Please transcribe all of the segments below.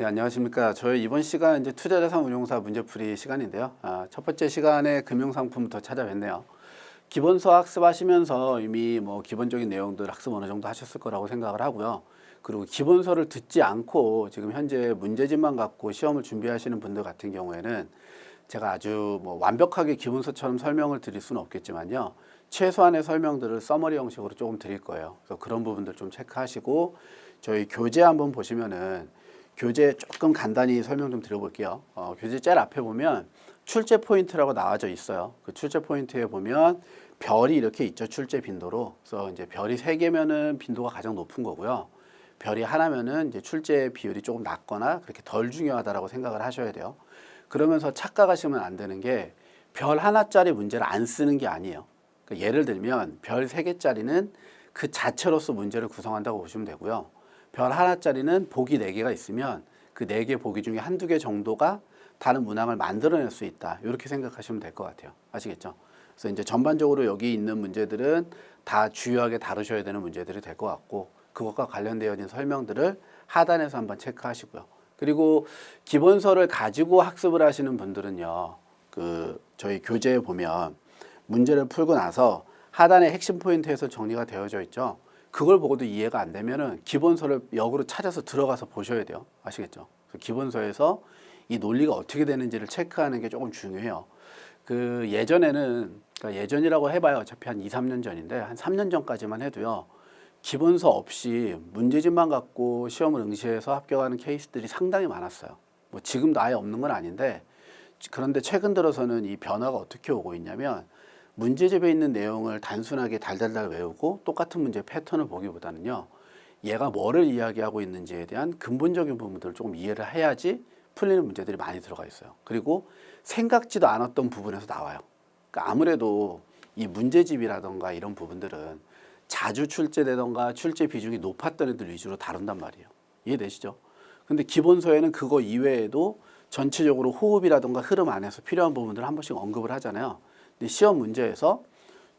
네, 안녕하십니까. 저희 이번 시간 이제 투자자산 운용사 문제풀이 시간인데요. 첫 번째 시간에 금융상품부터 찾아뵀네요. 기본서 학습하시면서 이미 뭐 기본적인 내용들 학습 어느 정도 하셨을 거라고 생각을 하고요. 그리고 기본서를 듣지 않고 지금 현재 문제집만 갖고 시험을 준비하시는 분들 같은 경우에는 제가 아주 뭐 완벽하게 기본서처럼 설명을 드릴 수는 없겠지만요. 최소한의 설명들을 서머리 형식으로 조금 드릴 거예요. 그래서 그런 부분들 좀 체크하시고 저희 교재 한번 보시면은 교재 조금 간단히 설명 좀 드려볼게요. 교재 제일 앞에 보면 출제 포인트라고 나와져 있어요. 그 출제 포인트에 보면 별이 이렇게 있죠. 출제 빈도로. 그래서 이제 별이 3개면은 빈도가 가장 높은 거고요. 별이 하나면은 이제 출제 비율이 조금 낮거나 그렇게 덜 중요하다라고 생각을 하셔야 돼요. 그러면서 착각하시면 안 되는 게 별 하나짜리 문제를 안 쓰는 게 아니에요. 그러니까 예를 들면 별 3개짜리는 그 자체로서 문제를 구성한다고 보시면 되고요. 별 하나짜리는 보기 4개가 있으면 그 4개 보기 중에 한두 개 정도가 다른 문항을 만들어낼 수 있다. 이렇게 생각하시면 될 것 같아요. 아시겠죠? 그래서 이제 전반적으로 여기 있는 문제들은 다 주요하게 다루셔야 되는 문제들이 될 것 같고 그것과 관련되어진 설명들을 하단에서 한번 체크하시고요. 그리고 기본서를 가지고 학습을 하시는 분들은요. 저희 교재에 보면 문제를 풀고 나서 하단에 핵심 포인트에서 정리가 되어져 있죠. 그걸 보고도 이해가 안 되면은 기본서를 역으로 찾아서 들어가서 보셔야 돼요. 아시겠죠? 그래서 기본서에서 이 논리가 어떻게 되는지를 체크하는 게 조금 중요해요. 예전에는, 그러니까 예전이라고 해봐요. 어차피 한 2, 3년 전인데 한 3년 전까지만 해도요. 기본서 없이 문제집만 갖고 시험을 응시해서 합격하는 케이스들이 상당히 많았어요. 뭐 지금도 아예 없는 건 아닌데 그런데 최근 들어서는 이 변화가 어떻게 오고 있냐면 문제집에 있는 내용을 단순하게 달달달 외우고 똑같은 문제 패턴을 보기보다는요. 얘가 뭐를 이야기하고 있는지에 대한 근본적인 부분들을 조금 이해를 해야지 풀리는 문제들이 많이 들어가 있어요. 그리고 생각지도 않았던 부분에서 나와요. 그러니까 아무래도 이 문제집이라던가 이런 부분들은 자주 출제되던가 출제 비중이 높았던 애들 위주로 다룬단 말이에요. 이해되시죠? 근데 기본서에는 그거 이외에도 전체적으로 호흡이라던가 흐름 안에서 필요한 부분들을 한 번씩 언급을 하잖아요. 근데 시험 문제에서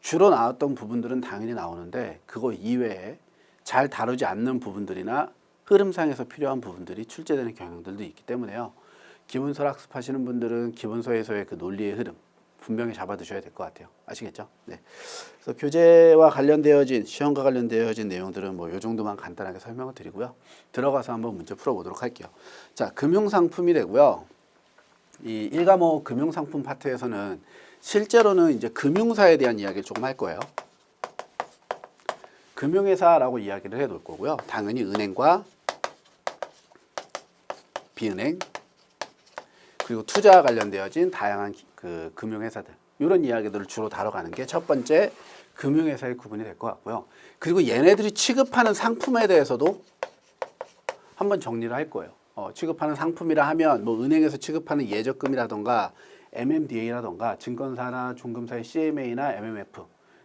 주로 나왔던 부분들은 당연히 나오는데 그거 이외에 잘 다루지 않는 부분들이나 흐름상에서 필요한 부분들이 출제되는 경향들도 있기 때문에요. 기본서를 학습하시는 분들은 기본서에서의 그 논리의 흐름 분명히 잡아두셔야 될 것 같아요. 아시겠죠? 네. 그래서 교재와 관련되어진 시험과 관련되어진 내용들은 뭐 요 정도만 간단하게 설명을 드리고요. 들어가서 한번 문제 풀어보도록 할게요. 자, 금융상품이 되고요. 이 1과목 금융상품 파트에서는 실제로는 이제 금융사에 대한 이야기를 조금 할 거예요. 금융회사라고 이야기를 해 놓을 거고요. 당연히 은행과 비은행 그리고 투자와 관련되어진 다양한 그 금융회사들 이런 이야기들을 주로 다뤄가는 게 첫 번째 금융회사의 구분이 될 것 같고요. 그리고 얘네들이 취급하는 상품에 대해서도 한번 정리를 할 거예요. 취급하는 상품이라 하면 뭐 은행에서 취급하는 예적금이라던가 MMDA라던가 증권사나 종금사의 CMA나 MMF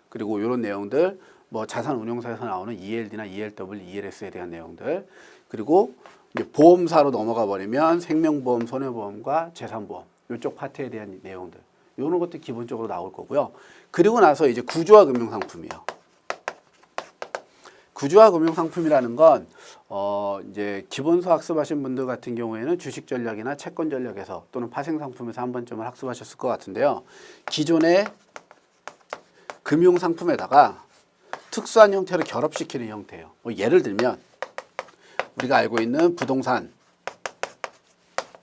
그리고 이런 내용들 뭐 자산운용사에서 나오는 ELD나 ELW, ELS에 대한 내용들 그리고 이제 보험사로 넘어가 버리면 생명보험, 손해보험과 재산보험 이쪽 파트에 대한 내용들 이런 것도 기본적으로 나올 거고요. 그리고 나서 이제 구조화 금융상품이에요. 구조화 금융상품이라는 건 이제 기본서 학습하신 분들 같은 경우에는 주식 전략이나 채권 전략에서 또는 파생 상품에서 한 번쯤은 학습하셨을 것 같은데요. 기존의 금융 상품에다가 특수한 형태를 결합시키는 형태예요. 뭐 예를 들면 우리가 알고 있는 부동산,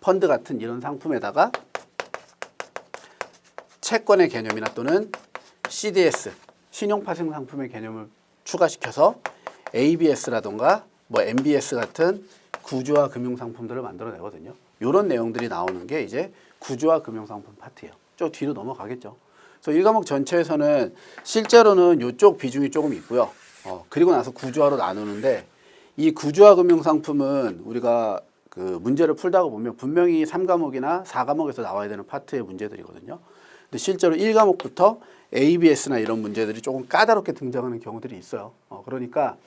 펀드 같은 이런 상품에다가 채권의 개념이나 또는 CDS, 신용파생 상품의 개념을 추가시켜서 ABS라던가 뭐 MBS 같은 구조화 금융상품들을 만들어내거든요. 이런 내용들이 나오는 게 이제 구조화 금융상품 파트예요. 저 뒤로 넘어가겠죠. 그래서 1과목 전체에서는 실제로는 이쪽 비중이 조금 있고요. 그리고 나서 구조화로 나누는데 이 구조화 금융상품은 우리가 그 문제를 풀다가 보면 분명히 3과목이나 4과목에서 나와야 되는 파트의 문제들이거든요. 근데 실제로 1과목부터 ABS나 이런 문제들이 조금 까다롭게 등장하는 경우들이 있어요. 그러니까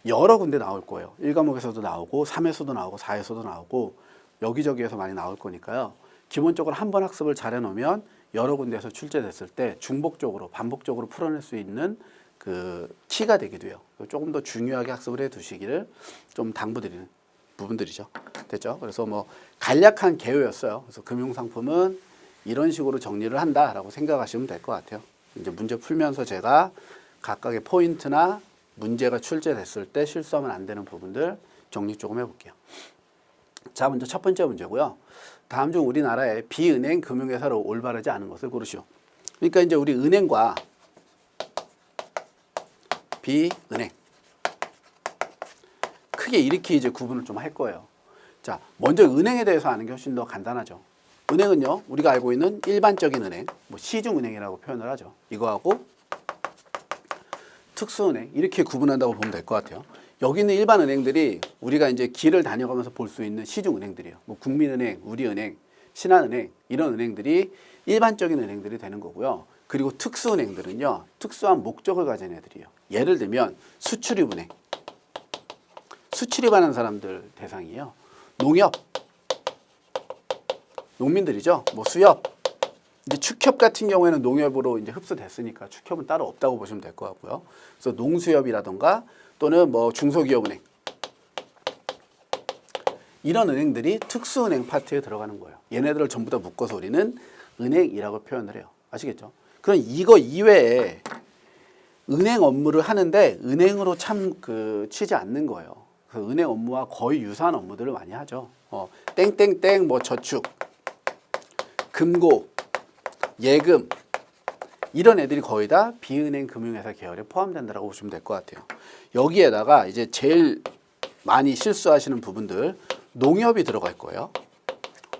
여러 군데 나올 거예요. 1과목에서도 나오고 3에서도 나오고 4에서도 나오고 여기저기에서 많이 나올 거니까요. 기본적으로 한번 학습을 잘 해놓으면 여러 군데에서 출제됐을 때 중복적으로 반복적으로 풀어낼 수 있는 그 키가 되기도 해요. 조금 더 중요하게 학습을 해 두시기를 좀 당부드리는 부분들이죠. 됐죠? 그래서 뭐 간략한 개요였어요. 그래서 금융상품은 이런 식으로 정리를 한다라고 생각하시면 될 것 같아요. 이제 문제 풀면서 제가 각각의 포인트나 문제가 출제됐을 때 실수하면 안 되는 부분들 정리 조금 해볼게요. 자, 먼저 첫 번째 문제고요. 다음 중 우리나라의 비은행 금융회사로 올바르지 않은 것을 고르시오. 그러니까 이제 우리 은행과 비은행 크게 이렇게 이제 구분을 좀 할 거예요. 자, 먼저 은행에 대해서 아는 게 훨씬 더 간단하죠. 은행은요, 우리가 알고 있는 일반적인 은행, 뭐 시중은행이라고 표현을 하죠. 이거하고 특수은행 이렇게 구분한다고 보면 될 것 같아요. 여기 있는 일반 은행들이 우리가 이제 길을 다녀가면서 볼 수 있는 시중은행들이에요. 뭐 국민은행, 우리은행, 신한은행 이런 은행들이 일반적인 은행들이 되는 거고요. 그리고 특수은행들은요, 특수한 목적을 가진 애들이에요. 예를 들면 수출입은행, 수출입하는 사람들 대상이에요. 농협, 농민들이죠. 뭐 수협, 이제 축협 같은 경우에는 농협으로 이제 흡수됐으니까 축협은 따로 없다고 보시면 될 것 같고요. 그래서 농수협이라던가 또는 뭐 중소기업은행 이런 은행들이 특수은행 파트에 들어가는 거예요. 얘네들을 전부 다 묶어서 우리는 은행이라고 표현을 해요. 아시겠죠? 그럼 이거 이외에 은행 업무를 하는데 은행으로 참 치지 않는 거예요. 그래서 은행 업무와 거의 유사한 업무들을 많이 하죠. 땡땡땡 뭐 저축, 금고, 예금 이런 애들이 거의 다 비은행 금융회사 계열에 포함된다고 보시면 될 것 같아요. 여기에다가 이제 제일 많이 실수하시는 부분들 농협이 들어갈 거예요.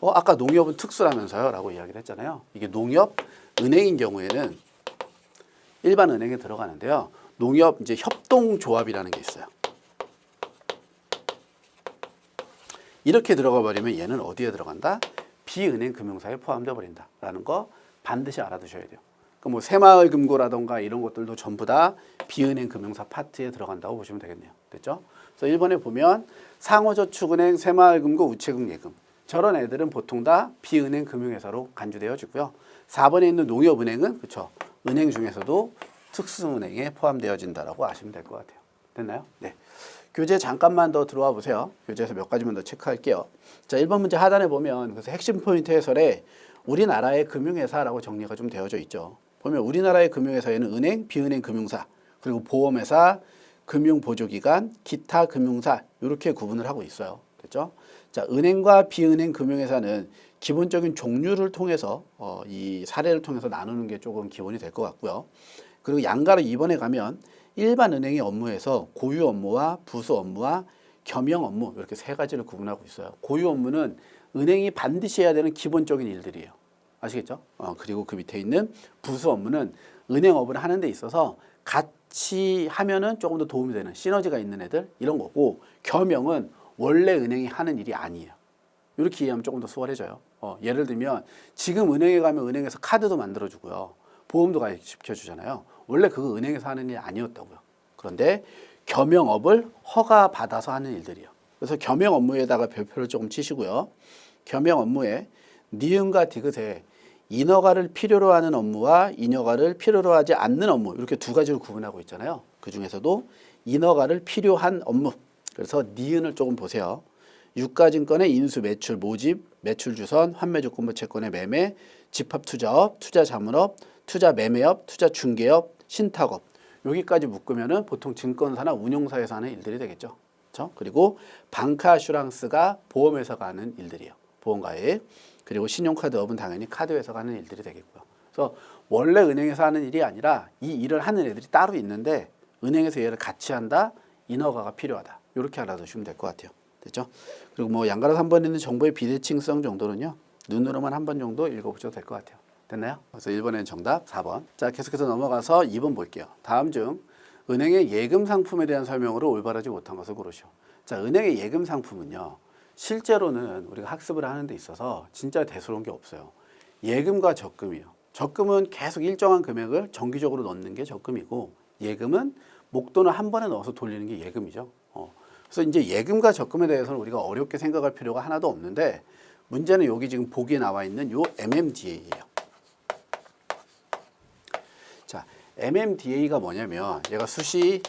아까 농협은 특수라면서요 라고 이야기를 했잖아요. 이게 농협 은행인 경우에는 일반 은행에 들어가는데요. 농협 이제 협동조합이라는 게 있어요. 이렇게 들어가 버리면 얘는 어디에 들어간다? 비은행 금융사에 포함되어 버린다라는 거 반드시 알아두셔야 돼요. 그러니까 뭐 새마을금고라던가 이런 것들도 전부 다 비은행 금융사 파트에 들어간다고 보시면 되겠네요. 됐죠? 그래서 1번에 보면 상호저축은행, 새마을금고, 우체국예금 저런 애들은 보통 다 비은행 금융회사로 간주되어지고요. 4번에 있는 농협은행은 그렇죠. 은행 중에서도 특수은행에 포함되어진다라고 아시면 될 것 같아요. 됐나요? 네. 교재 잠깐만 더 들어와 보세요. 교재에서 몇 가지만 더 체크할게요. 자, 1번 문제 하단에 보면 그래서 핵심 포인트 해설에 우리나라의 금융회사라고 정리가 좀 되어져 있죠. 보면 우리나라의 금융회사에는 은행, 비은행 금융사, 그리고 보험회사, 금융보조기관, 기타 금융사 이렇게 구분을 하고 있어요. 됐죠? 자, 은행과 비은행 금융회사는 기본적인 종류를 통해서 이 사례를 통해서 나누는 게 조금 기본이 될 것 같고요. 그리고 양가로 2번에 가면 일반 은행의 업무에서 고유 업무와 부수 업무와 겸용 업무 이렇게 세 가지를 구분하고 있어요. 고유 업무는 은행이 반드시 해야 되는 기본적인 일들이에요. 아시겠죠? 그리고 그 밑에 있는 부수 업무는 은행업을 하는 데 있어서 같이 하면은 조금 더 도움이 되는 시너지가 있는 애들 이런 거고, 겸용은 원래 은행이 하는 일이 아니에요. 이렇게 이해하면 조금 더 수월해져요. 예를 들면 지금 은행에 가면 은행에서 카드도 만들어주고요. 보험도 가입시켜주잖아요. 원래 그거 은행에서 하는 일 아니었다고요. 그런데 겸용업을 허가받아서 하는 일들이에요. 그래서 겸용 업무에다가 별표를 조금 치시고요. 겸용 업무에 니은과 디귿에 인허가를 필요로 하는 업무와 인허가를 필요로 하지 않는 업무 이렇게 두 가지로 구분하고 있잖아요. 그 중에서도 인허가를 필요한 업무, 그래서 니은을 조금 보세요. 유가증권의 인수, 매출, 모집, 매출 주선, 환매조건부 채권의 매매, 집합투자업, 투자자문업, 투자매매업, 투자중개업, 신탁업 여기까지 묶으면은 보통 증권사나 운용사에서 하는 일들이 되겠죠. 그렇죠? 그리고 방카슈랑스가 보험회사가 하는 일들이에요. 보험가입. 그리고 신용카드업은 당연히 카드회사가 하는 일들이 되겠고요. 그래서 원래 은행에서 하는 일이 아니라 이 일을 하는 애들이 따로 있는데 은행에서 얘를 같이 한다, 인허가가 필요하다. 이렇게 알아두시면 될 것 같아요. 됐죠? 그리고 뭐 양가로 3번에 있는 정보의 비대칭성 정도는요. 눈으로만 한 번 정도 읽어보셔도 될 것 같아요. 됐나요? 그래서 1번에는 정답 4번. 자, 계속해서 넘어가서 2번 볼게요. 다음 중 은행의 예금 상품에 대한 설명으로 올바르지 못한 것을 고르시오. 자, 은행의 예금 상품은요. 실제로는 우리가 학습을 하는 데 있어서 진짜 대수로운 게 없어요. 예금과 적금이요. 적금은 계속 일정한 금액을 정기적으로 넣는 게 적금이고, 예금은 목돈을 한 번에 넣어서 돌리는 게 예금이죠. 그래서 이제 예금과 적금에 대해서는 우리가 어렵게 생각할 필요가 하나도 없는데, 문제는 여기 지금 보기에 나와 있는 요 MMDA예요. 자, MMDA가 뭐냐면 얘가 수시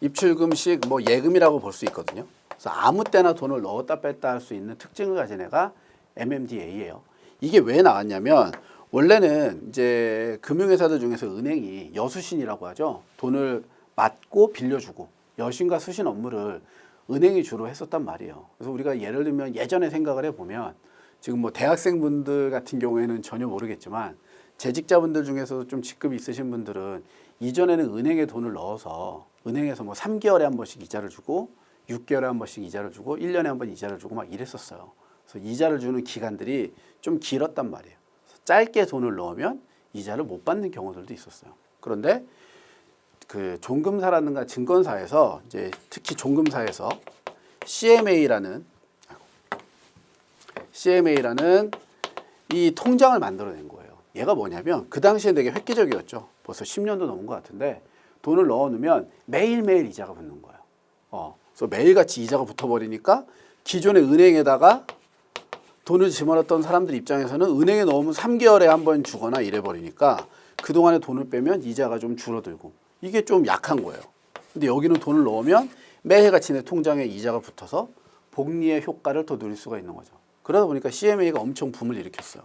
입출금식 뭐 예금이라고 볼 수 있거든요. 그래서 아무 때나 돈을 넣었다 뺐다 할 수 있는 특징을 가진 애가 MMDA예요. 이게 왜 나왔냐면 원래는 이제 금융회사들 중에서 은행이 여수신이라고 하죠. 돈을 맡고 빌려주고 여신과 수신 업무를 은행이 주로 했었단 말이에요. 그래서 우리가 예를 들면 예전에 생각을 해보면 지금 뭐 대학생분들 같은 경우에는 전혀 모르겠지만 재직자분들 중에서도 좀 직급이 있으신 분들은 이전에는 은행에 돈을 넣어서 은행에서 뭐 3개월에 한 번씩 이자를 주고 6개월에 한 번씩 이자를 주고 1년에 한 번 이자를 주고 막 이랬었어요. 그래서 이자를 주는 기간들이 좀 길었단 말이에요. 짧게 돈을 넣으면 이자를 못 받는 경우들도 있었어요. 그런데 그 종금사라든가 증권사에서 이제 특히 종금사에서 CMA라는 이 통장을 만들어낸 거예요. 얘가 뭐냐면 그 당시에 되게 획기적이었죠. 벌써 10년도 넘은 것 같은데 돈을 넣어놓으면 매일매일 이자가 붙는 거예요. 그래서 매일같이 이자가 붙어버리니까 기존의 은행에다가 돈을 집어넣었던 사람들 입장에서는 은행에 넣으면 3개월에 한 번 주거나 이래버리니까 그동안에 돈을 빼면 이자가 좀 줄어들고 이게 좀 약한 거예요. 근데 여기는 돈을 넣으면 매해같이 내 통장에 이자가 붙어서 복리의 효과를 더 누릴 수가 있는 거죠. 그러다 보니까 CMA가 엄청 붐을 일으켰어요.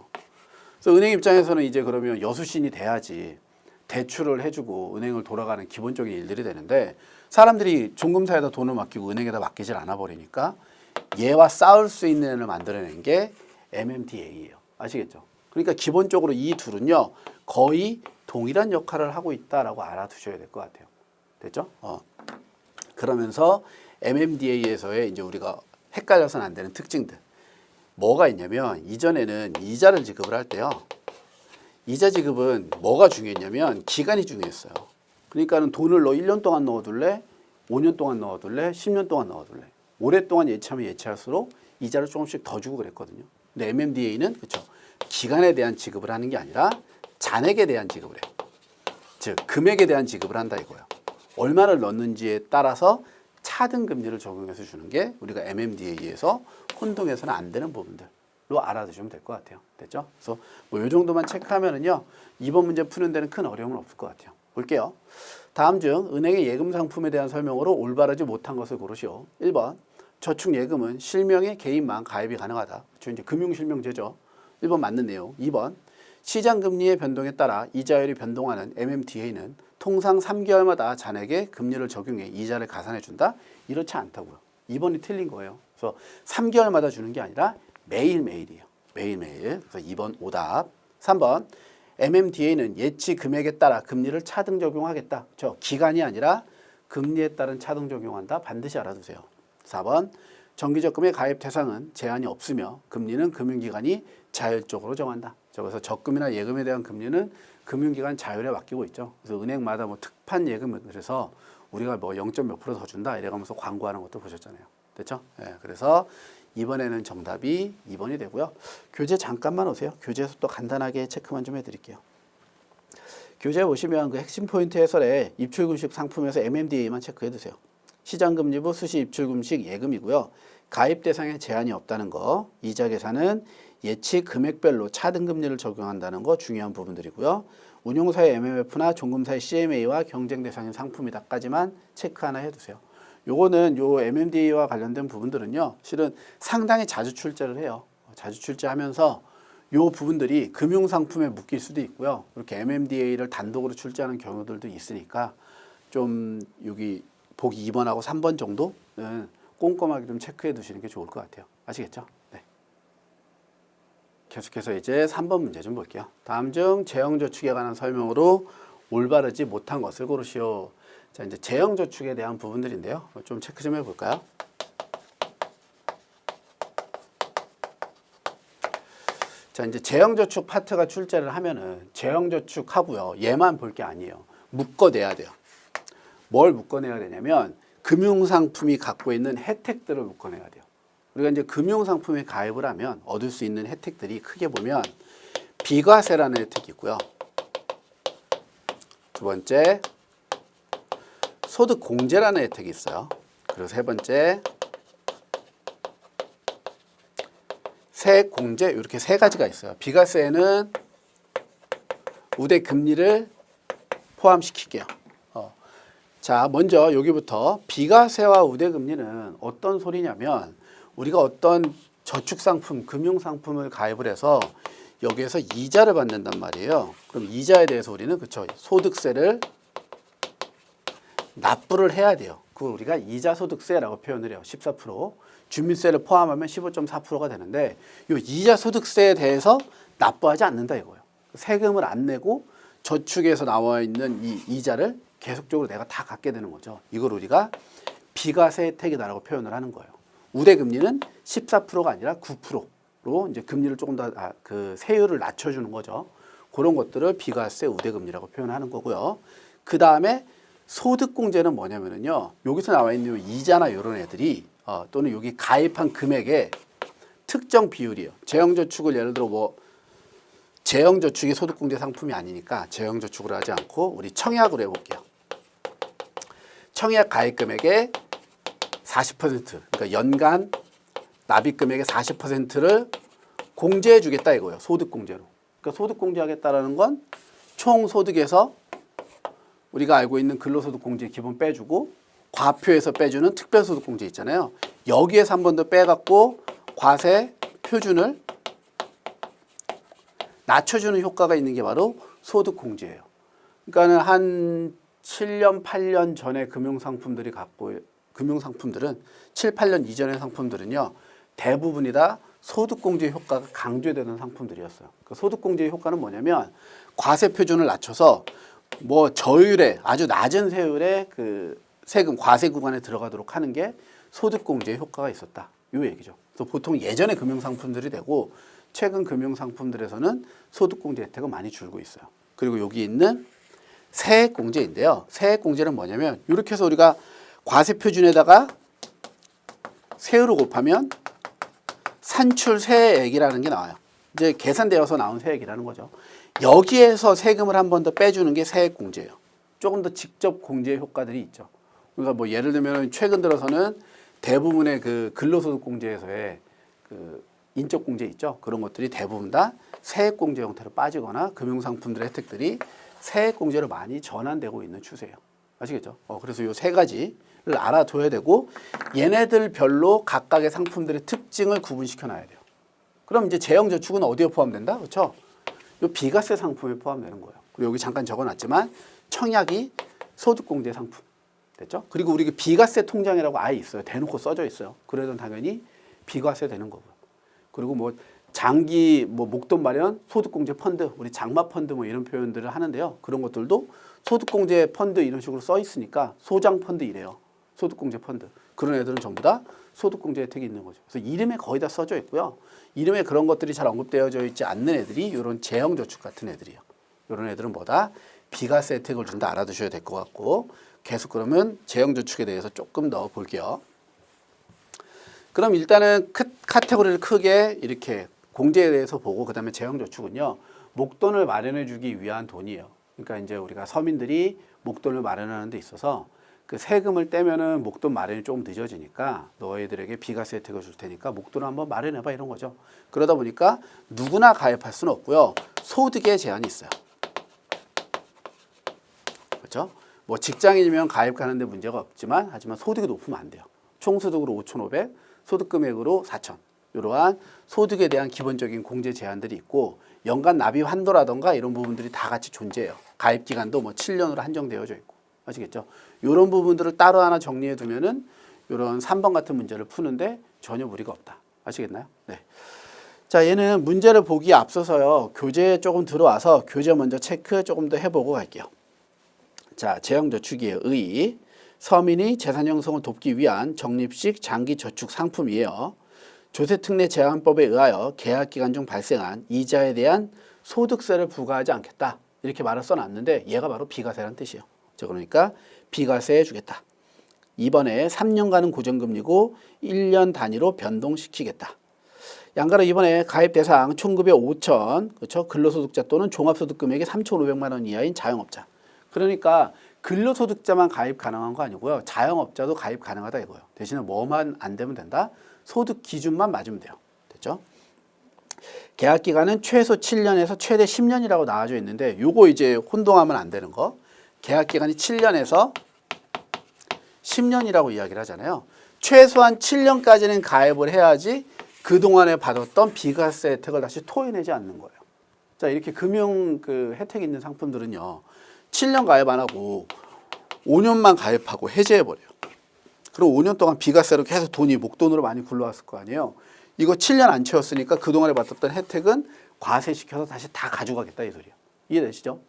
그래서 은행 입장에서는 이제 그러면 여수신이 돼야지 대출을 해주고 은행을 돌아가는 기본적인 일들이 되는데 사람들이 종금사에다 돈을 맡기고 은행에다 맡기질 않아 버리니까 얘와 싸울 수 있는 애를 만들어낸 게 MMDA예요. 아시겠죠? 그러니까 기본적으로 이 둘은요 거의 동일한 역할을 하고 있다라고 알아두셔야 될 것 같아요. 됐죠? 그러면서 MMDA에서의 이제 우리가 헷갈려서는 안 되는 특징들 뭐가 있냐면 이전에는 이자를 지급을 할 때요. 이자 지급은 뭐가 중요했냐면 기간이 중요했어요. 그러니까는 돈을 1년 동안 넣어둘래? 5년 동안 넣어둘래? 10년 동안 넣어둘래? 오랫동안 예치하면 예치할수록 이자를 조금씩 더 주고 그랬거든요. 근데 MMDA는 그렇죠. 기간에 대한 지급을 하는 게 아니라 잔액에 대한 지급을 해요. 즉 금액에 대한 지급을 한다 이거예요. 얼마를 넣는지에 따라서 차등 금리를 적용해서 주는 게 우리가 MMDA에서 혼동해서는 안 되는 부분들로 알아두시면 될 것 같아요. 됐죠? 그래서 뭐 이 정도만 체크하면은요 이번 문제 푸는 데는 큰 어려움은 없을 것 같아요. 볼게요. 다음 중 은행의 예금 상품에 대한 설명으로 올바르지 못한 것을 고르시오. 1번 저축 예금은 실명의 개인만 가입이 가능하다. 그렇죠? 이제 금융실명제죠. 1번 맞는 내용. 2번 시장 금리의 변동에 따라 이자율이 변동하는 MMDA는 통상 3개월마다 잔액에 금리를 적용해 이자를 가산해 준다. 이렇지 않다고요. 2번이 틀린 거예요. 그래서 3개월마다 주는 게 아니라 매일매일이에요. 매일매일. 그래서 2번 오답. 3번 MMDA는 예치 금액에 따라 금리를 차등 적용하겠다. 그렇죠? 기간이 아니라 금리에 따른 차등 적용한다. 반드시 알아두세요. 4번 정기적금의 가입 대상은 제한이 없으며 금리는 금융기관이 자율적으로 정한다. 그래서 적금이나 예금에 대한 금리는 금융기관 자율에 맡기고 있죠. 그래서 은행마다 뭐 특판 예금을 그래서 우리가 뭐 0. 몇 % 더 준다 이래가면서 광고하는 것도 보셨잖아요. 됐죠? 예, 그래서 이번에는 정답이 2번이 되고요. 교재 잠깐만 오세요. 교재에서 또 간단하게 체크만 좀 해드릴게요. 교재 보시면 그 핵심 포인트 해설에 입출금식 상품에서 MMDA만 체크해두세요. 시장금리부 수시 입출금식 예금이고요. 가입 대상에 제한이 없다는 거, 이자 계산은 예치 금액별로 차등금리를 적용한다는 거 중요한 부분들이고요. 운용사의 MMF나 종금사의 CMA와 경쟁 대상인 상품이다까지만 체크 하나 해두세요. 요거는 요 MMDA와 관련된 부분들은요. 실은 상당히 자주 출제를 해요. 자주 출제하면서 요 부분들이 금융상품에 묶일 수도 있고요. 이렇게 MMDA를 단독으로 출제하는 경우들도 있으니까 좀 여기 보기 2번하고 3번 정도는 꼼꼼하게 좀 체크해 두시는 게 좋을 것 같아요. 아시겠죠? 네. 계속해서 이제 3번 문제 좀 볼게요. 다음 중 재형저축에 관한 설명으로 올바르지 못한 것을 고르시오. 자, 이제 재형저축에 대한 부분들인데요. 좀 체크 좀 해볼까요? 자, 이제 재형저축 파트가 출제를 하면은 재형저축 하고요. 얘만 볼 게 아니에요. 묶어내야 돼요. 뭘 묶어내야 되냐면 금융상품이 갖고 있는 혜택들을 묶어내야 돼요. 우리가 이제 금융상품에 가입을 하면 얻을 수 있는 혜택들이 크게 보면 비과세라는 혜택이 있고요. 두 번째, 소득공제라는 혜택이 있어요. 그리고 세 번째, 세액공제 이렇게 세 가지가 있어요. 비과세는 우대 금리를 포함시킬게요. 자, 먼저 여기부터 비과세와 우대금리는 어떤 소리냐면 우리가 어떤 저축상품, 금융상품을 가입을 해서 여기에서 이자를 받는단 말이에요. 그럼 이자에 대해서 우리는 그쵸 소득세를 납부를 해야 돼요. 그걸 우리가 이자소득세라고 표현을 해요. 14%. 주민세를 포함하면 15.4%가 되는데 이 이자소득세에 대해서 납부하지 않는다 이거예요. 세금을 안 내고 저축에서 나와 있는 이 이자를 계속적으로 내가 다 갖게 되는 거죠. 이걸 우리가 비과세 혜택이다라고 표현을 하는 거예요. 우대금리는 14%가 아니라 9%로 이제 금리를 조금 더 그 세율을 낮춰주는 거죠. 그런 것들을 비과세 우대금리라고 표현하는 거고요. 그 다음에 소득공제는 뭐냐면요. 여기서 나와 있는 이자나 이런 애들이 또는 여기 가입한 금액의 특정 비율이에요. 재형저축을 예를 들어 뭐 재형저축이 소득공제 상품이 아니니까 재형저축을 하지 않고 우리 청약으로 해볼게요. 청약 가입 금액의 40% 그러니까 연간 납입 금액의 40%를 공제해 주겠다 이거예요. 소득공제로. 그러니까 소득공제하겠다라는 건 총 소득에서 우리가 알고 있는 근로소득공제 기본 빼주고 과표에서 빼주는 특별소득공제 있잖아요. 여기에서 한 번 더 빼갖고 과세 표준을 낮춰주는 효과가 있는 게 바로 소득공제예요. 그러니까는 한 7년, 8년 전에 금융상품들은 7, 8년 이전의 상품들은요. 대부분이 다 소득공제 효과가 강조되는 상품들이었어요. 그 소득공제의 효과는 뭐냐면 과세 표준을 낮춰서 뭐 저율의 아주 낮은 세율의 그 세금 과세 구간에 들어가도록 하는 게 소득공제의 효과가 있었다. 이 얘기죠. 그래서 보통 예전에 금융상품들이 되고 최근 금융상품들에서는 소득공제 혜택은 많이 줄고 있어요. 그리고 여기 있는 세액공제인데요. 세액공제는 뭐냐면 이렇게 해서 우리가 과세 표준에다가 세율을 곱하면 산출 세액이라는 게 나와요. 이제 계산되어서 나온 세액이라는 거죠. 여기에서 세금을 한 번 더 빼주는 게 세액공제예요. 조금 더 직접 공제 효과들이 있죠. 그러니까 뭐 예를 들면 최근 들어서는 대부분의 그 근로소득공제에서의 그 인적공제 있죠. 그런 것들이 대부분 다 세액공제 형태로 빠지거나 금융상품들의 혜택들이 세액공제로 많이 전환되고 있는 추세예요. 아시겠죠? 그래서 이 세 가지를 알아둬야 되고 얘네들별로 각각의 상품들의 특징을 구분시켜 놔야 돼요. 그럼 이제 재형저축은 어디에 포함된다? 그렇죠? 이 비과세 상품에 포함되는 거예요. 그리고 여기 잠깐 적어놨지만 청약이 소득공제 상품 됐죠? 그리고 우리 비과세 통장이라고 아예 있어요. 대놓고 써져 있어요. 그래도 당연히 비과세 되는 거고요. 그리고 뭐 장기 뭐 목돈 마련 소득공제 펀드 우리 장마 펀드 뭐 이런 표현들을 하는데요. 그런 것들도 소득공제 펀드 이런 식으로 써 있으니까 소장 펀드 이래요. 소득공제 펀드 그런 애들은 전부 다 소득공제 혜택이 있는 거죠. 그래서 이름에 거의 다 써져 있고요. 이름에 그런 것들이 잘 언급되어져 있지 않는 애들이 이런 재형저축 같은 애들이에요. 이런 애들은 뭐다? 비과세 혜택을 준다 알아두셔야 될 것 같고 계속 그러면 재형저축에 대해서 조금 더 볼게요. 그럼 일단은 카테고리를 크게 이렇게 공제에 대해서 보고 그 다음에 재형저축은요. 목돈을 마련해 주기 위한 돈이에요. 그러니까 이제 우리가 서민들이 목돈을 마련하는 데 있어서 그 세금을 떼면은 목돈 마련이 조금 늦어지니까 너희들에게 비과세 혜택을 줄 테니까 목돈을 한번 마련해봐 이런 거죠. 그러다 보니까 누구나 가입할 수는 없고요. 소득에 제한이 있어요. 그렇죠? 뭐 직장인이면 가입 가는데 문제가 없지만 하지만 소득이 높으면 안 돼요. 총소득으로 5,500, 소득금액으로 4,000. 이러한 소득에 대한 기본적인 공제 제한들이 있고 연간 납입 한도라던가 이런 부분들이 다 같이 존재해요. 가입 기간도 뭐 7년으로 한정되어져 있고. 아시겠죠? 이런 부분들을 따로 하나 정리해 두면은 이런 3번 같은 문제를 푸는데 전혀 무리가 없다. 아시겠나요? 네. 자, 얘는 문제를 보기에 앞서서요. 교재에 조금 들어와서 교재 먼저 체크 조금 더 해보고 갈게요. 자, 재형저축이에요. 의. 서민이 재산 형성을 돕기 위한 적립식 장기저축 상품이에요. 조세특례 제한법에 의하여 계약기간 중 발생한 이자에 대한 소득세를 부과하지 않겠다. 이렇게 말을 써놨는데 얘가 바로 비과세라는 뜻이에요. 그러니까 비과세 주겠다. 이번에 3년간은 고정금리고 1년 단위로 변동시키겠다. 양가로 이번에 가입 대상 총급여 5천, 그렇죠? 근로소득자 또는 종합소득 금액이 3,500만 원 이하인 자영업자. 그러니까 근로소득자만 가입 가능한 거 아니고요. 자영업자도 가입 가능하다 이거예요. 대신에 뭐만 안 되면 된다? 소득 기준만 맞으면 돼요. 됐죠? 계약 기간은 최소 7년에서 최대 10년이라고 나와져 있는데 요거 이제 혼동하면 안 되는 거. 계약 기간이 7년에서 10년이라고 이야기를 하잖아요. 최소한 7년까지는 가입을 해야지 그동안에 받았던 비과세 혜택을 다시 토해내지 않는 거예요. 자, 이렇게 금융 그 혜택이 있는 상품들은요. 7년 가입 안 하고 5년만 가입하고 해제해버려요. 그럼 5년 동안 비과세로 계속 돈이 목돈으로 많이 굴러왔을 거 아니에요. 이거 7년 안 채웠으니까 그동안에 받았던 혜택은 과세시켜서 다시 다 가져가겠다 이 소리예요. 이해되시죠?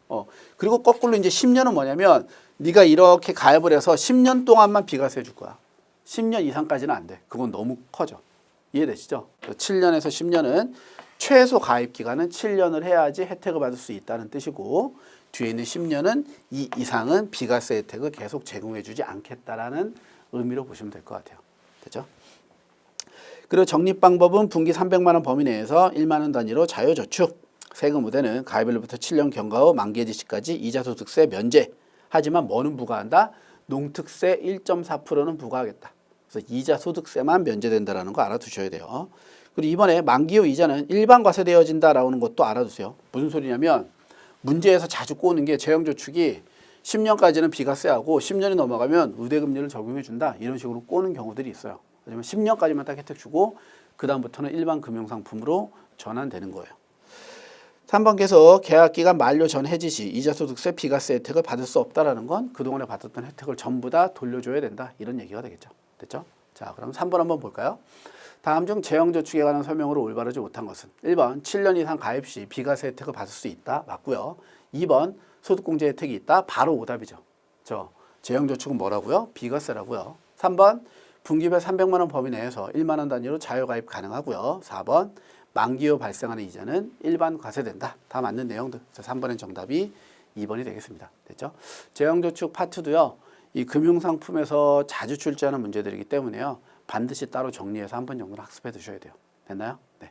그리고 거꾸로 이제 10년은 뭐냐면 네가 이렇게 가입을 해서 10년 동안만 비과세 해줄 거야. 10년 이상까지는 안 돼. 그건 너무 커져. 이해되시죠? 7년에서 10년은 최소 가입 기간은 7년을 해야지 혜택을 받을 수 있다는 뜻이고 뒤에 있는 10년은 이 이상은 비과세 혜택을 계속 제공해 주지 않겠다라는 의미로 보시면 될 것 같아요. 됐죠? 그리고 적립 방법은 분기 300만 원 범위 내에서 1만 원 단위로 자유저축. 세금 우대는 가입일로부터 7년 경과 후 만기해지 시까지 이자소득세 면제. 하지만 뭐는 부과한다? 농특세 1.4%는 부과하겠다. 그래서 이자소득세만 면제된다라는 거 알아두셔야 돼요. 그리고 이번에 만기 후 이자는 일반 과세되어진다라는 것도 알아두세요. 무슨 소리냐면 문제에서 자주 꼬는 게 재형저축이 10년까지는 비과세하고 10년이 넘어가면 우대금리를 적용해 준다. 이런 식으로 꼬는 경우들이 있어요. 하지만 10년까지만 딱 혜택 주고 그 다음부터는 일반 금융상품으로 전환되는 거예요. 3번 계속 계약기간 만료 전 해지 시 이자소득세 비과세 혜택을 받을 수 없다라는 건 그동안에 받았던 혜택을 전부 다 돌려줘야 된다. 이런 얘기가 되겠죠. 됐죠? 자, 그럼 3번 한번 볼까요? 다음 중 재형저축에 관한 설명으로 올바르지 못한 것은 1번 7년 이상 가입 시 비과세 혜택을 받을 수 있다. 맞고요. 2번 소득공제 혜택이 있다. 바로 오답이죠. 재형저축은 뭐라고요? 비과세라고요. 3번 분기별 300만 원 범위 내에서 1만 원 단위로 자유가입 가능하고요. 4번 만기 후 발생하는 이자는 일반 과세된다. 다 맞는 내용들. 3번의 정답이 2번이 되겠습니다. 됐죠? 재형저축 파트도요. 이 금융상품에서 자주 출제하는 문제들이기 때문에요. 반드시 따로 정리해서 한 번 정도는 학습해 두셔야 돼요. 됐나요? 네.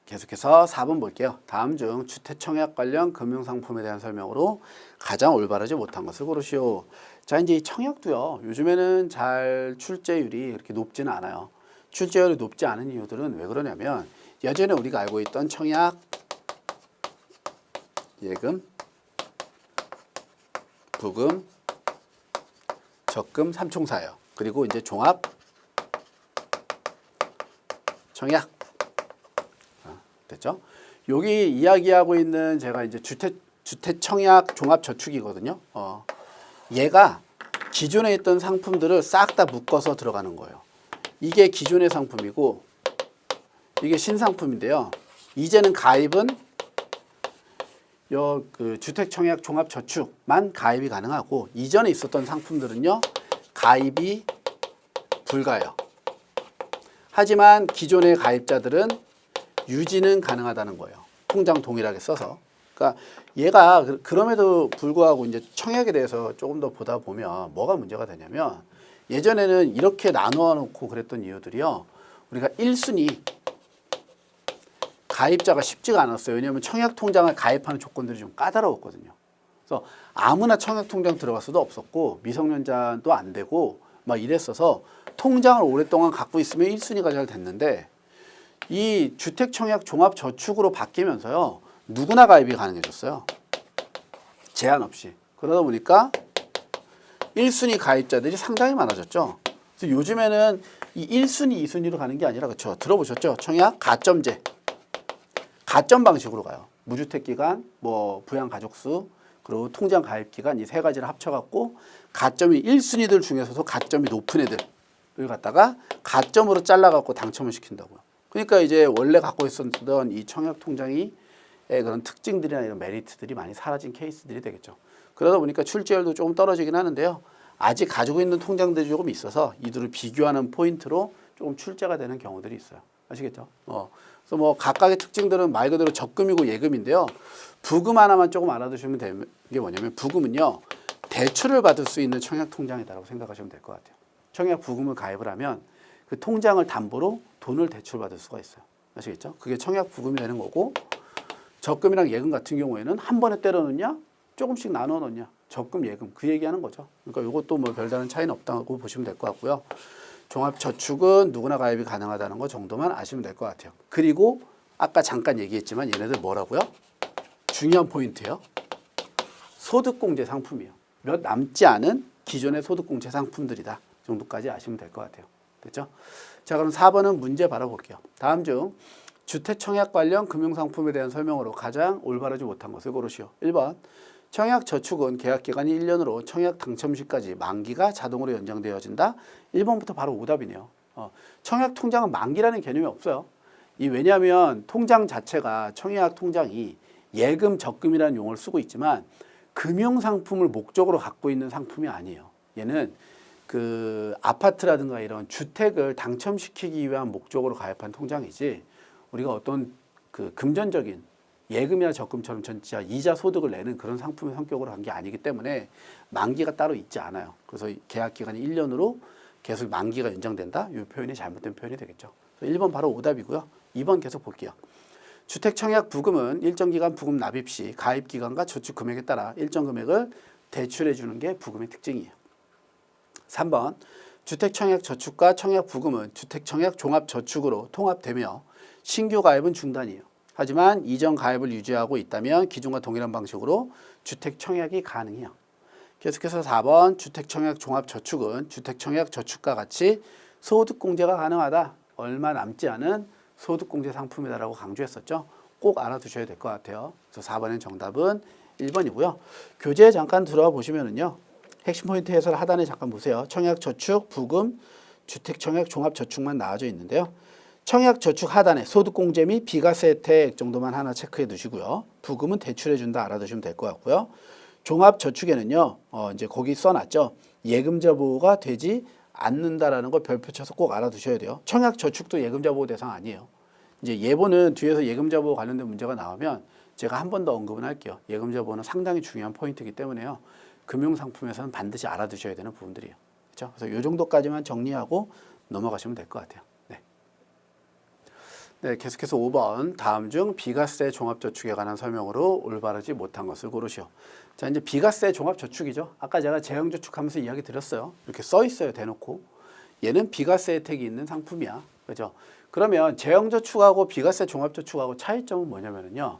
계속해서 4번 볼게요. 다음 중 주택청약 관련 금융상품에 대한 설명으로 가장 올바르지 못한 것을 고르시오. 자, 이제 이 청약도요. 요즘에는 잘 출제율이 그렇게 높지는 않아요. 출제율이 높지 않은 이유들은 왜 그러냐면 예전에 우리가 알고 있던 청약, 예금, 부금, 적금, 삼총사예요. 그리고 이제 종합 청약. 됐죠? 여기 이야기하고 있는 제가 이제 주택 청약 종합 저축이거든요. 얘가 기존에 있던 상품들을 싹 다 묶어서 들어가는 거예요. 이게 기존의 상품이고 이게 신상품인데요. 이제는 가입은 그 주택 청약 종합 저축만 가입이 가능하고 이전에 있었던 상품들은요. 가입이 불가해요. 하지만 기존의 가입자들은 유지는 가능하다는 거예요. 통장 동일하게 써서. 그러니까 얘가 그럼에도 불구하고 이제 청약에 대해서 조금 더 보다 보면 뭐가 문제가 되냐면 예전에는 이렇게 나누어 놓고 그랬던 이유들이요. 우리가 1순위 가입자가 쉽지가 않았어요. 왜냐하면 청약 통장을 가입하는 조건들이 좀 까다로웠거든요. 그래서 아무나 청약 통장 들어갈 수도 없었고 미성년자도 안 되고 막 이랬어서 통장을 오랫동안 갖고 있으면 1순위가 잘 됐는데 이 주택청약 종합저축으로 바뀌면서요. 누구나 가입이 가능해졌어요. 제한 없이. 그러다 보니까 1순위 가입자들이 상당히 많아졌죠. 그래서 요즘에는 이 1순위, 2순위로 가는 게 아니라 그렇죠. 들어보셨죠? 청약 가점제. 가점 방식으로 가요. 무주택 기간, 뭐 부양 가족수, 그리고 통장 가입 기간 이 세 가지를 합쳐갖고 가점이 1순위들 중에서도 가점이 높은 애들을 갖다가 가점으로 잘라갖고 당첨을 시킨다고요. 그러니까 이제 원래 갖고 있었던 이 청약 통장이 그런 특징들이나 이런 메리트들이 많이 사라진 케이스들이 되겠죠. 그러다 보니까 출제율도 조금 떨어지긴 하는데요. 아직 가지고 있는 통장들이 조금 있어서 이들을 비교하는 포인트로 조금 출제가 되는 경우들이 있어요. 아시겠죠? 그래서 뭐 각각의 특징들은 말 그대로 적금이고 예금인데요. 부금 하나만 조금 알아두시면 되는 게 뭐냐면 부금은요. 대출을 받을 수 있는 청약 통장이다라고 생각하시면 될 것 같아요. 청약 부금을 가입을 하면 그 통장을 담보로 돈을 대출받을 수가 있어요. 아시겠죠? 그게 청약 부금이 되는 거고 적금이랑 예금 같은 경우에는 한 번에 때려 넣냐? 조금씩 나눠 넣냐? 적금, 예금 그 얘기하는 거죠. 그러니까 이것도 뭐 별다른 차이는 없다고 보시면 될 것 같고요. 종합저축은 누구나 가입이 가능하다는 거 정도만 아시면 될 것 같아요. 그리고 아까 잠깐 얘기했지만 얘네들 뭐라고요? 중요한 포인트예요. 소득공제 상품이에요. 몇 남지 않은 기존의 소득공제 상품들이다 정도까지 아시면 될 것 같아요. 됐죠? 자, 그럼 4번은 문제 바로 볼게요. 다음 중 주택청약 관련 금융상품에 대한 설명으로 가장 올바르지 못한 것을 고르시오. 1번 청약저축은 계약기간이 1년으로 청약 당첨 시까지 만기가 자동으로 연장되어진다. 1번부터 바로 오답이네요. 청약통장은 만기라는 개념이 없어요. 왜냐하면 통장 자체가 청약통장이 예금, 적금이라는 용어를 쓰고 있지만 금융상품을 목적으로 갖고 있는 상품이 아니에요. 얘는 그 아파트라든가 이런 주택을 당첨시키기 위한 목적으로 가입한 통장이지 우리가 어떤 그 금전적인 예금이나 적금처럼 진짜 이자 소득을 내는 그런 상품의 성격으로 한 게 아니기 때문에 만기가 따로 있지 않아요. 그래서 계약 기간이 1년으로 계속 만기가 연장된다? 이 표현이 잘못된 표현이 되겠죠. 1번 바로 오답이고요. 2번 계속 볼게요. 주택청약 부금은 일정 기간 부금 납입 시 가입 기간과 저축 금액에 따라 일정 금액을 대출해 주는 게 부금의 특징이에요. 3번 주택청약 저축과 청약 부금은 주택청약 종합저축으로 통합되며 신규 가입은 중단이에요. 하지만 이전 가입을 유지하고 있다면 기존과 동일한 방식으로 주택청약이 가능해요. 계속해서 4번 주택청약 종합저축은 주택청약 저축과 같이 소득공제가 가능하다. 얼마 남지 않은 소득공제 상품이다라고 강조했었죠. 꼭 알아두셔야 될 것 같아요. 그래서 4번의 정답은 1번이고요. 교재에 잠깐 들어와 보시면은요. 핵심 포인트 해설 하단에 잠깐 보세요. 청약저축, 부금, 주택청약 종합저축만 나와져 있는데요. 청약저축 하단에 소득공제 및 비과세 혜택 정도만 하나 체크해 두시고요. 부금은 대출해 준다 알아두시면 될 것 같고요. 종합저축에는요. 이제 거기 써놨죠. 예금자 보호가 되지 않는다라는 걸 별표 쳐서 꼭 알아두셔야 돼요. 청약저축도 예금자 보호 대상 아니에요. 이제 예보는 뒤에서 예금자 보호 관련된 문제가 나오면 제가 한 번 더 언급은 할게요. 예금자 보호는 상당히 중요한 포인트이기 때문에요. 금융상품에서는 반드시 알아두셔야 되는 부분들이에요. 그렇죠? 그래서 이 정도까지만 정리하고 넘어가시면 될 것 같아요. 네, 계속해서 5번 다음 중 비과세 종합저축에 관한 설명으로 올바르지 못한 것을 고르시오. 자, 이제 비과세 종합저축이죠. 아까 제가 재형저축하면서 이야기 드렸어요. 이렇게 써 있어요, 대놓고. 얘는 비과세 혜택이 있는 상품이야, 그죠? 그러면 재형저축하고 비과세 종합저축하고 차이점은 뭐냐면요.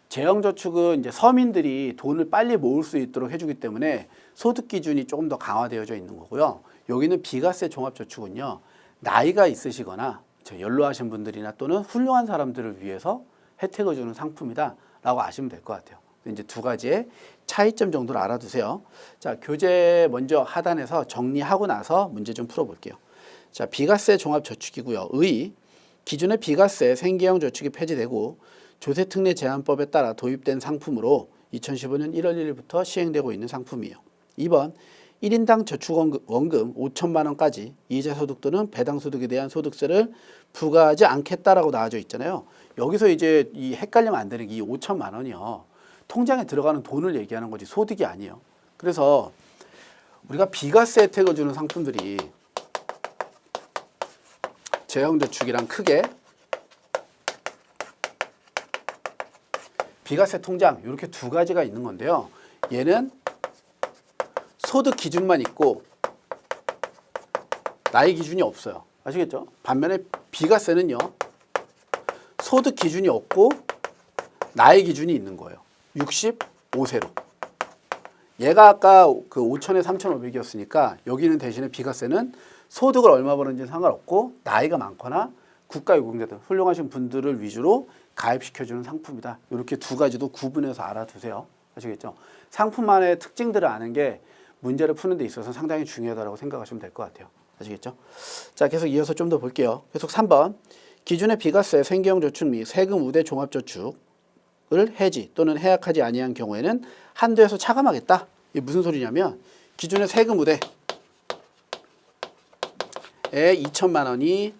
재형저축은 이제 서민들이 돈을 빨리 모을 수 있도록 해주기 때문에 소득 기준이 조금 더 강화되어져 있는 거고요. 여기는 비과세 종합저축은요, 나이가 있으시거나 연로하신 분들이나 또는 훌륭한 사람들을 위해서 혜택을 주는 상품이다라고 아시면 될 것 같아요. 이제 두 가지의 차이점 정도를 알아두세요. 자, 교재 먼저 하단에서 정리하고 나서 문제 좀 풀어볼게요. 자, 비과세 종합저축이고요. 기존의 비과세 생계형 저축이 폐지되고 조세특례 제한법에 따라 도입된 상품으로 2015년 1월 1일부터 시행되고 있는 상품이에요. 2번 1인당 저축원금 5천만 원까지 이자소득 또는 배당소득에 대한 소득세를 부과하지 않겠다라고 나와져 있잖아요. 여기서 이제 이 헷갈리면 안 되는 게 이 5천만 원이요. 통장에 들어가는 돈을 얘기하는 거지 소득이 아니에요. 그래서 우리가 비과세 혜택을 주는 상품들이 재형저축이랑 크게 비과세 통장 이렇게 두 가지가 있는 건데요. 얘는 소득 기준만 있고 나이 기준이 없어요. 아시겠죠? 반면에 비과세는요. 소득 기준이 없고 나이 기준이 있는 거예요. 65세로. 얘가 아까 그 5천에 3,500이었으니까 여기는 대신에 비과세는 소득을 얼마 버는지는 상관없고 나이가 많거나 국가유공자들 훌륭하신 분들을 위주로 가입시켜주는 상품이다. 이렇게 두 가지도 구분해서 알아두세요. 아시겠죠? 상품만의 특징들을 아는 게 문제를 푸는 데 있어서 상당히 중요하다고 생각하시면 될 것 같아요. 아시겠죠? 자, 계속 이어서 좀 더 볼게요. 계속 3번. 기존의 비과세 생계형 저축 및 세금 우대 종합저축을 해지 또는 해약하지 아니한 경우에는 한도에서 차감하겠다. 이게 무슨 소리냐면 기존의 세금 우대에 2천만 원이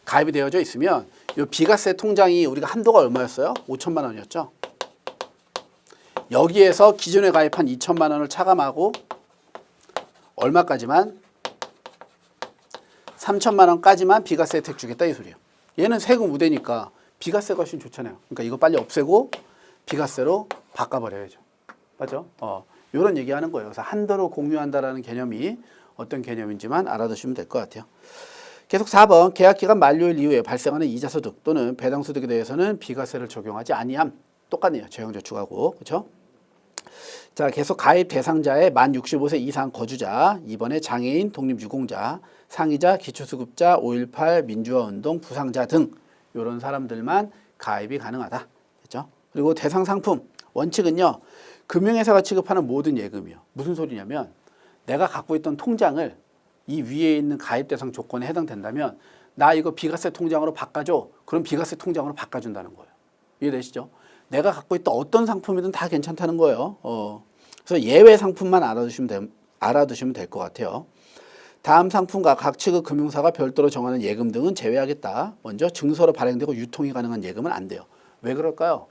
가입이 되어져 있으면 이 비과세 통장이 우리가 한도가 얼마였어요? 5천만 원이었죠. 여기에서 기존에 가입한 2천만 원을 차감하고 얼마까지만? 3천만 원까지만 비과세 혜택 주겠다 이 소리예요. 얘는 세금 우대니까 비과세가 훨씬 좋잖아요. 그러니까 이거 빨리 없애고 비과세로 바꿔버려야죠. 맞죠? 이런 얘기하는 거예요. 그래서 한도를 공유한다라는 개념이 어떤 개념인지만 알아두시면 될 것 같아요. 계속 4번 계약기간 만료일 이후에 발생하는 이자소득 또는 배당소득에 대해서는 비과세를 적용하지 아니함. 똑같네요. 재형저축하고. 그렇죠? 자, 계속 가입 대상자의 만 65세 이상 거주자, 이번에 장애인, 독립유공자, 상이자, 기초수급자, 5.18 민주화운동 부상자 등 이런 사람들만 가입이 가능하다. 됐죠? 그리고 대상 상품 원칙은요. 금융회사가 취급하는 모든 예금이요. 무슨 소리냐면 내가 갖고 있던 통장을 이 위에 있는 가입 대상 조건에 해당된다면 나 이거 비과세 통장으로 바꿔줘. 그럼 비과세 통장으로 바꿔준다는 거예요. 이해되시죠? 내가 갖고 있던 어떤 상품이든 다 괜찮다는 거예요. 그래서 예외 상품만 알아두시면 될 것 같아요. 다음 상품과 각 취급 금융사가 별도로 정하는 예금 등은 제외하겠다. 먼저 증서로 발행되고 유통이 가능한 예금은 안 돼요. 왜 그럴까요?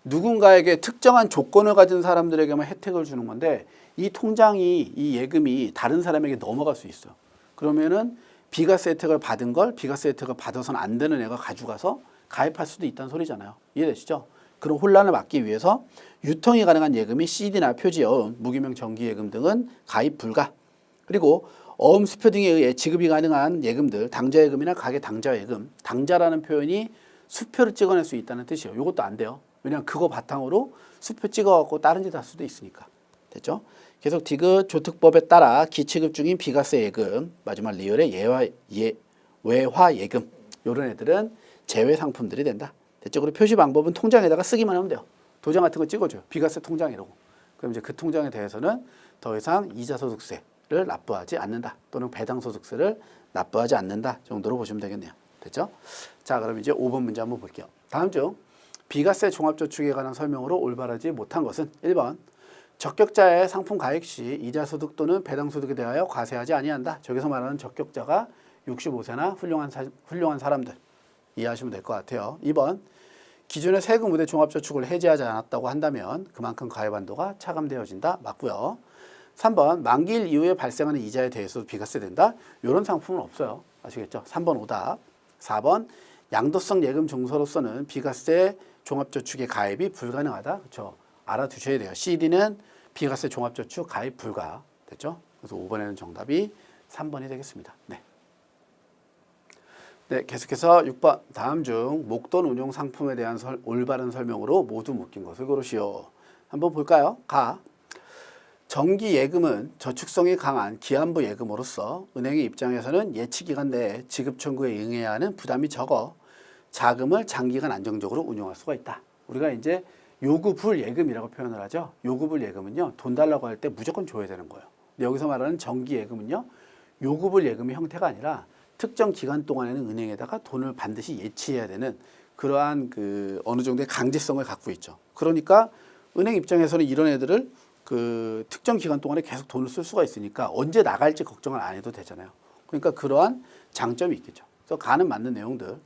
누군가에게 특정한 조건을 가진 사람들에게만 혜택을 주는 건데 이 통장이 이 예금이 다른 사람에게 넘어갈 수 있어요. 그러면은 비과세 혜택을 받은 걸 비과세 혜택을 받아서는 안 되는 애가 가져가서 가입할 수도 있다는 소리잖아요. 이해되시죠? 그런 혼란을 막기 위해서 유통이 가능한 예금이 CD나 표지여음, 무기명 정기예금 등은 가입 불가. 그리고 어음 수표 등에 의해 지급이 가능한 예금들, 당좌예금이나 가계당좌예금, 당좌라는 표현이 수표를 찍어낼 수 있다는 뜻이에요. 이것도 안 돼요. 왜냐하면 그거 바탕으로 수표 찍어갖고 다른 짓 할 수도 있으니까. 됐죠? 계속 디귿 조특법에 따라 기취급 중인 비과세 예금, 마지막 리얼의 외화 예금 이런 애들은 제외 상품들이 된다. 됐죠? 그리고 표시 방법은 통장에다가 쓰기만 하면 돼요. 도장 같은 거 찍어줘요. 비과세 통장이라고. 그럼 이제 그 통장에 대해서는 더 이상 이자소득세를 납부하지 않는다. 또는 배당소득세를 납부하지 않는다 정도로 보시면 되겠네요. 됐죠? 자, 그럼 이제 5번 문제 한번 볼게요. 다음 중 비과세 종합저축에 관한 설명으로 올바르지 못한 것은 1번 적격자의 상품 가입 시 이자소득 또는 배당소득에 대하여 과세하지 아니한다. 저기서 말하는 적격자가 65세나 훌륭한 사람들 이해하시면 될 것 같아요. 2번 기존의 세금 우대 종합저축을 해지하지 않았다고 한다면 그만큼 가입 한도가 차감되어진다. 맞고요. 3번 만기일 이후에 발생하는 이자에 대해서도 비과세 된다. 이런 상품은 없어요. 아시겠죠? 3번 오답. 4번 양도성 예금 증서로서는 비과세 종합저축의 가입이 불가능하다. 그렇죠? 알아두셔야 돼요. CD는 비과세 종합저축 가입 불가. 됐죠? 그래서 5번에는 정답이 3번이 되겠습니다. 네. 네, 계속해서 6번 다음 중 목돈 운용 상품에 대한 올바른 설명으로 모두 묶인 것을 고르시오. 한번 볼까요? 가. 정기 예금은 저축성이 강한 기한부 예금으로서 은행의 입장에서는 예치기간 내에 지급 청구에 응해야 하는 부담이 적어 자금을 장기간 안정적으로 운용할 수가 있다. 우리가 이제 요구불 예금이라고 표현을 하죠. 요구불 예금은요, 돈 달라고 할 때 무조건 줘야 되는 거예요. 근데 여기서 말하는 정기 예금은요, 요구불 예금의 형태가 아니라 특정 기간 동안에는 은행에다가 돈을 반드시 예치해야 되는 그러한 그 어느 정도의 강제성을 갖고 있죠. 그러니까 은행 입장에서는 이런 애들을 그 특정 기간 동안에 계속 돈을 쓸 수가 있으니까 언제 나갈지 걱정을 안 해도 되잖아요. 그러니까 그러한 장점이 있겠죠. 그래서 가는 맞는 내용들.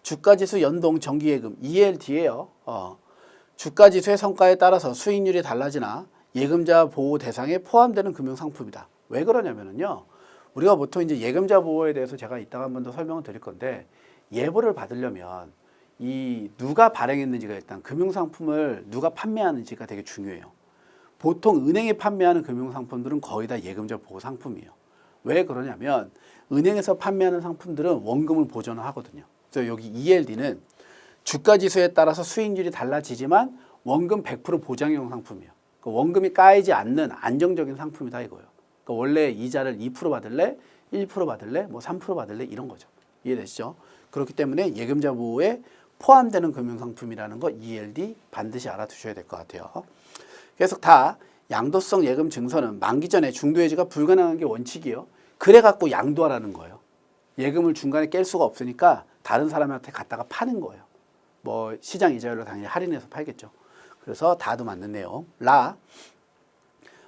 주가지수 연동 정기예금 ELD예요. 주가지수의 성과에 따라서 수익률이 달라지나 예금자 보호 대상에 포함되는 금융상품이다. 왜 그러냐면요. 우리가 보통 이제 예금자 보호에 대해서 제가 이따가 한 번 더 설명을 드릴 건데 예보를 받으려면 이 누가 발행했는지가 일단 금융상품을 누가 판매하는지가 되게 중요해요. 보통 은행이 판매하는 금융상품들은 거의 다 예금자 보호 상품이에요. 왜 그러냐면 은행에서 판매하는 상품들은 원금을 보전을 하거든요. 그래서 여기 ELD는 주가지수에 따라서 수익률이 달라지지만 원금 100% 보장형 상품이에요. 그러니까 원금이 까이지 않는 안정적인 상품이다 이거예요. 그러니까 원래 이자를 2% 받을래, 1% 받을래, 뭐 3% 받을래 이런 거죠. 이해되시죠? 그렇기 때문에 예금자 보호에 포함되는 금융상품이라는 거 ELD 반드시 알아두셔야 될 것 같아요. 계속 양도성 예금 증서는 만기 전에 중도 해지가 불가능한 게 원칙이에요. 그래 갖고 양도하라는 거예요. 예금을 중간에 깰 수가 없으니까 다른 사람한테 갖다가 파는 거예요. 뭐 시장 이자율로 당연히 할인해서 팔겠죠. 그래서 다도 맞는 내용.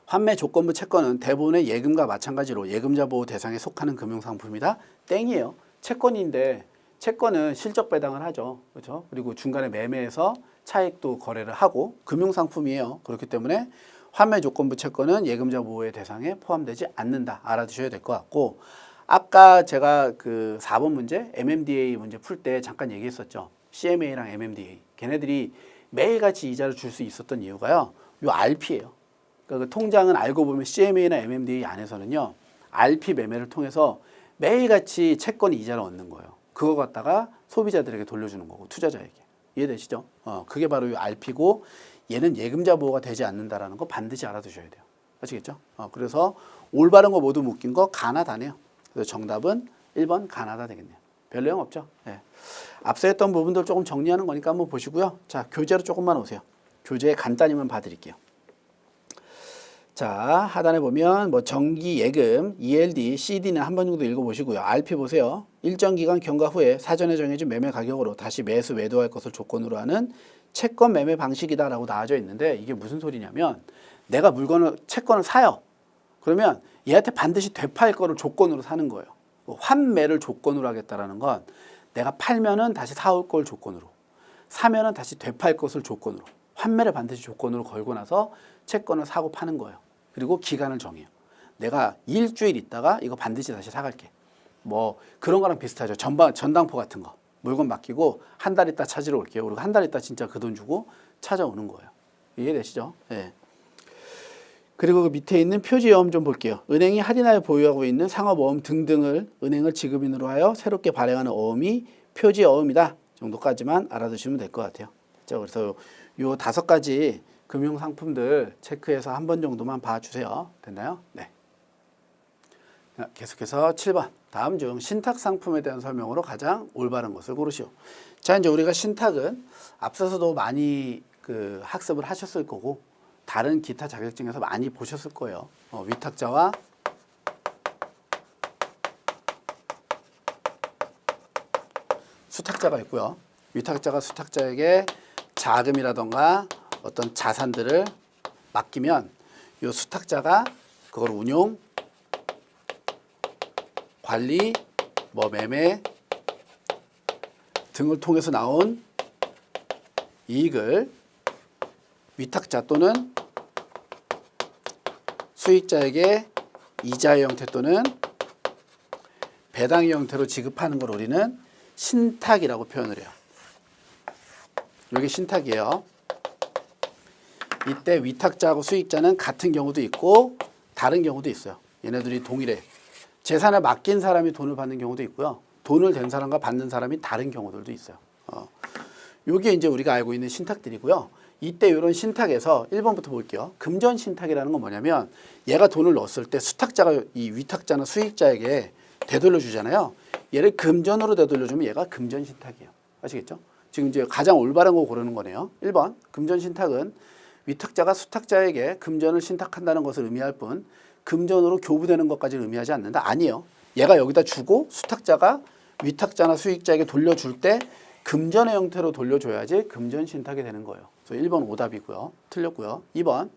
환매 조건부 채권은 대부분의 예금과 마찬가지로 예금자 보호 대상에 속하는 금융상품이다. 땡이에요. 채권인데 채권은 실적 배당을 하죠. 그렇죠? 그리고 중간에 매매해서 차익도 거래를 하고 금융상품이에요. 그렇기 때문에 환매 조건부 채권은 예금자 보호의 대상에 포함되지 않는다. 알아두셔야 될 것 같고 아까 제가 그 4번 문제 MMDA 문제 풀 때 잠깐 얘기했었죠. CMA랑 MMDA. 걔네들이 매일같이 이자를 줄 수 있었던 이유가요. 요 RP예요. 그러니까 그 통장은 알고 보면 CMA나 MMDA 안에서는요. RP 매매를 통해서 매일같이 채권 이자를 얻는 거예요. 그거 갖다가 소비자들에게 돌려주는 거고 투자자에게. 이해되시죠? 그게 바로 이 RP고 얘는 예금자 보호가 되지 않는다라는 거 반드시 알아두셔야 돼요. 아시겠죠? 그래서 올바른 거 모두 묶인 거 가나다네요. 그래서 정답은 1번 가나다 되겠네요. 별 내용 없죠? 네. 앞서 했던 부분들 조금 정리하는 거니까 한번 보시고요. 자, 교재로 조금만 오세요. 교재 간단히만 봐드릴게요. 자, 하단에 보면 뭐 정기 예금, ELD, CD는 한 번 정도 읽어보시고요. RP 보세요. 일정 기간 경과 후에 사전에 정해진 매매 가격으로 다시 매수, 매도할 것을 조건으로 하는 채권 매매 방식이다라고 나와져 있는데 이게 무슨 소리냐면 내가 채권을 사요. 그러면 얘한테 반드시 되팔 거를 조건으로 사는 거예요. 환매를 조건으로 하겠다라는 건 내가 팔면은 다시 사올 걸 조건으로, 사면은 다시 되팔 것을 조건으로, 환매를 반드시 조건으로 걸고 나서 채권을 사고 파는 거예요. 그리고 기간을 정해요. 내가 일주일 있다가 이거 반드시 다시 사갈게. 뭐 그런 거랑 비슷하죠. 전당포 같은 거. 물건 맡기고 한 달 있다 찾으러 올게요. 그리고 한 달 있다 진짜 그 돈 주고 찾아오는 거예요. 이해되시죠? 예. 그리고 그 밑에 있는 표지여움 좀 볼게요. 은행이 할인하여 보유하고 있는 상업어음 등등을 은행을 지급인으로 하여 새롭게 발행하는 어음이 표지어음이다 정도까지만 알아두시면 될 것 같아요. 그래서 요 5가지 금융상품들 체크해서 한 번 정도만 봐주세요. 됐나요? 네. 계속해서 7번. 다음 중 신탁상품에 대한 설명으로 가장 올바른 것을 고르시오. 자, 이제 우리가 신탁은 앞서서도 많이 학습을 하셨을 거고 다른 기타 자격증에서 많이 보셨을 거예요. 위탁자와 수탁자가 있고요. 위탁자가 수탁자에게 자금이라던가 어떤 자산들을 맡기면 이 수탁자가 그걸 운용, 관리, 매매 등을 통해서 나온 이익을 위탁자 또는 수익자에게 이자의 형태 또는 배당의 형태로 지급하는 걸 우리는 신탁이라고 표현을 해요. 이게 신탁이에요. 이때 위탁자하고 수익자는 같은 경우도 있고 다른 경우도 있어요. 얘네들이 동일해. 재산을 맡긴 사람이 돈을 받는 경우도 있고요. 돈을 댄 사람과 받는 사람이 다른 경우들도 있어요. 요게 이제 우리가 알고 있는 신탁들이고요. 이때 이런 신탁에서 1번부터 볼게요. 금전 신탁이라는 건 뭐냐면 얘가 돈을 넣었을 때 수탁자가 이 위탁자나 수익자에게 되돌려 주잖아요. 얘를 금전으로 되돌려 주면 얘가 금전 신탁이에요. 아시겠죠? 지금 이제 가장 올바른 거 고르는 거네요. 1번. 금전 신탁은 위탁자가 수탁자에게 금전을 신탁한다는 것을 의미할 뿐 금전으로 교부되는 것까지는 의미하지 않는다. 아니에요. 얘가 여기다 주고 수탁자가 위탁자나 수익자에게 돌려줄 때 금전의 형태로 돌려줘야지 금전 신탁이 되는 거예요. 그래서 1번 오답이고요. 틀렸고요. 2번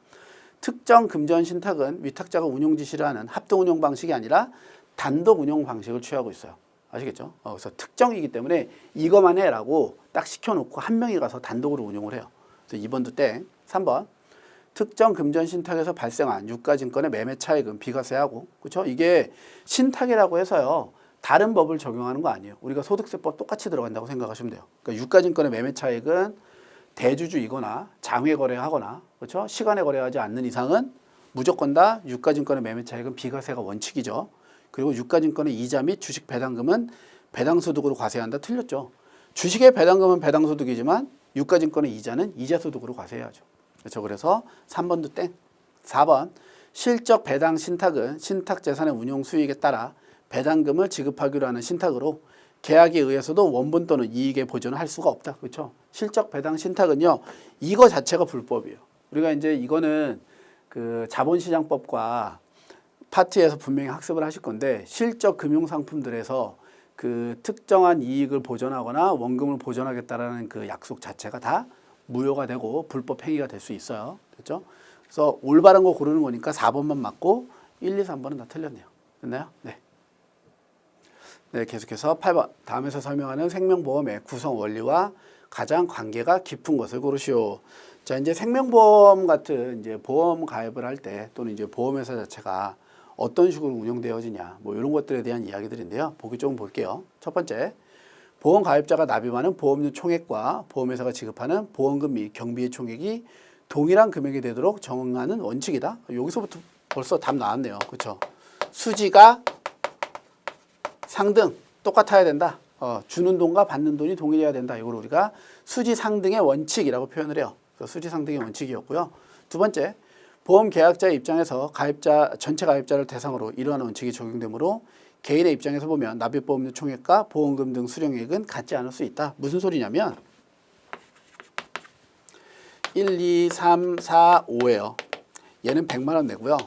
특정 금전 신탁은 위탁자가 운용 지시를 하는 합동 운용 방식이 아니라 단독 운용 방식을 취하고 있어요. 아시겠죠? 그래서 특정이기 때문에 이거만 해라고 딱 시켜놓고 한 명이 가서 단독으로 운용을 해요. 그래서 2번도 땡. 3번 특정 금전 신탁에서 발생한 유가증권의 매매 차익은 비과세하고, 그렇죠? 이게 신탁이라고 해서요. 다른 법을 적용하는 거 아니에요. 우리가 소득세법 똑같이 들어간다고 생각하시면 돼요. 그러니까 유가증권의 매매 차익은 대주주이거나 장외 거래하거나, 그렇죠? 시간에 거래하지 않는 이상은 무조건 다 유가증권의 매매 차익은 비과세가 원칙이죠. 그리고 유가증권의 이자 및 주식 배당금은 배당소득으로 과세한다. 틀렸죠. 주식의 배당금은 배당소득이지만 유가증권의 이자는 이자소득으로 과세해야죠. 그렇죠. 그래서 3번도 땡. 4번 실적 배당 신탁은 신탁 재산의 운용 수익에 따라 배당금을 지급하기로 하는 신탁으로 계약에 의해서도 원본 또는 이익의 보존을 할 수가 없다. 그렇죠. 실적 배당 신탁은요. 이거 자체가 불법이에요. 우리가 이제 이거는 그 자본시장법과 파트에서 분명히 학습을 하실 건데 실적 금융상품들에서 그 특정한 이익을 보존하거나 원금을 보존하겠다라는 그 약속 자체가 다 무효가 되고 불법 행위가 될 수 있어요. 됐죠? 그래서 올바른 거 고르는 거니까 4번만 맞고 1, 2, 3번은 다 틀렸네요. 됐나요? 네. 네, 계속해서 8번. 다음에서 설명하는 생명보험의 구성 원리와 가장 관계가 깊은 것을 고르시오. 자, 이제 생명보험 같은 이제 보험 가입을 할 때 또는 이제 보험회사 자체가 어떤 식으로 운영되어지냐, 뭐 이런 것들에 대한 이야기들인데요. 보기 조금 볼게요. 첫 번째, 보험 가입자가 납입하는 보험료 총액과 보험회사가 지급하는 보험금 및 경비의 총액이 동일한 금액이 되도록 정하는 원칙이다. 여기서부터 벌써 답 나왔네요. 그렇죠? 수지가 상등 똑같아야 된다. 주는 돈과 받는 돈이 동일해야 된다. 이걸 우리가 수지 상등의 원칙이라고 표현을 해요. 그래서 수지상등의 원칙이었고요. 두 번째, 보험 계약자의 입장에서 전체 가입자를 대상으로 이러한 원칙이 적용되므로 개인의 입장에서 보면 납입보험료 총액과 보험금 등 수령액은 같지 않을 수 있다. 무슨 소리냐면 1, 2, 3, 4, 5예요. 얘는 100만 원 내고요.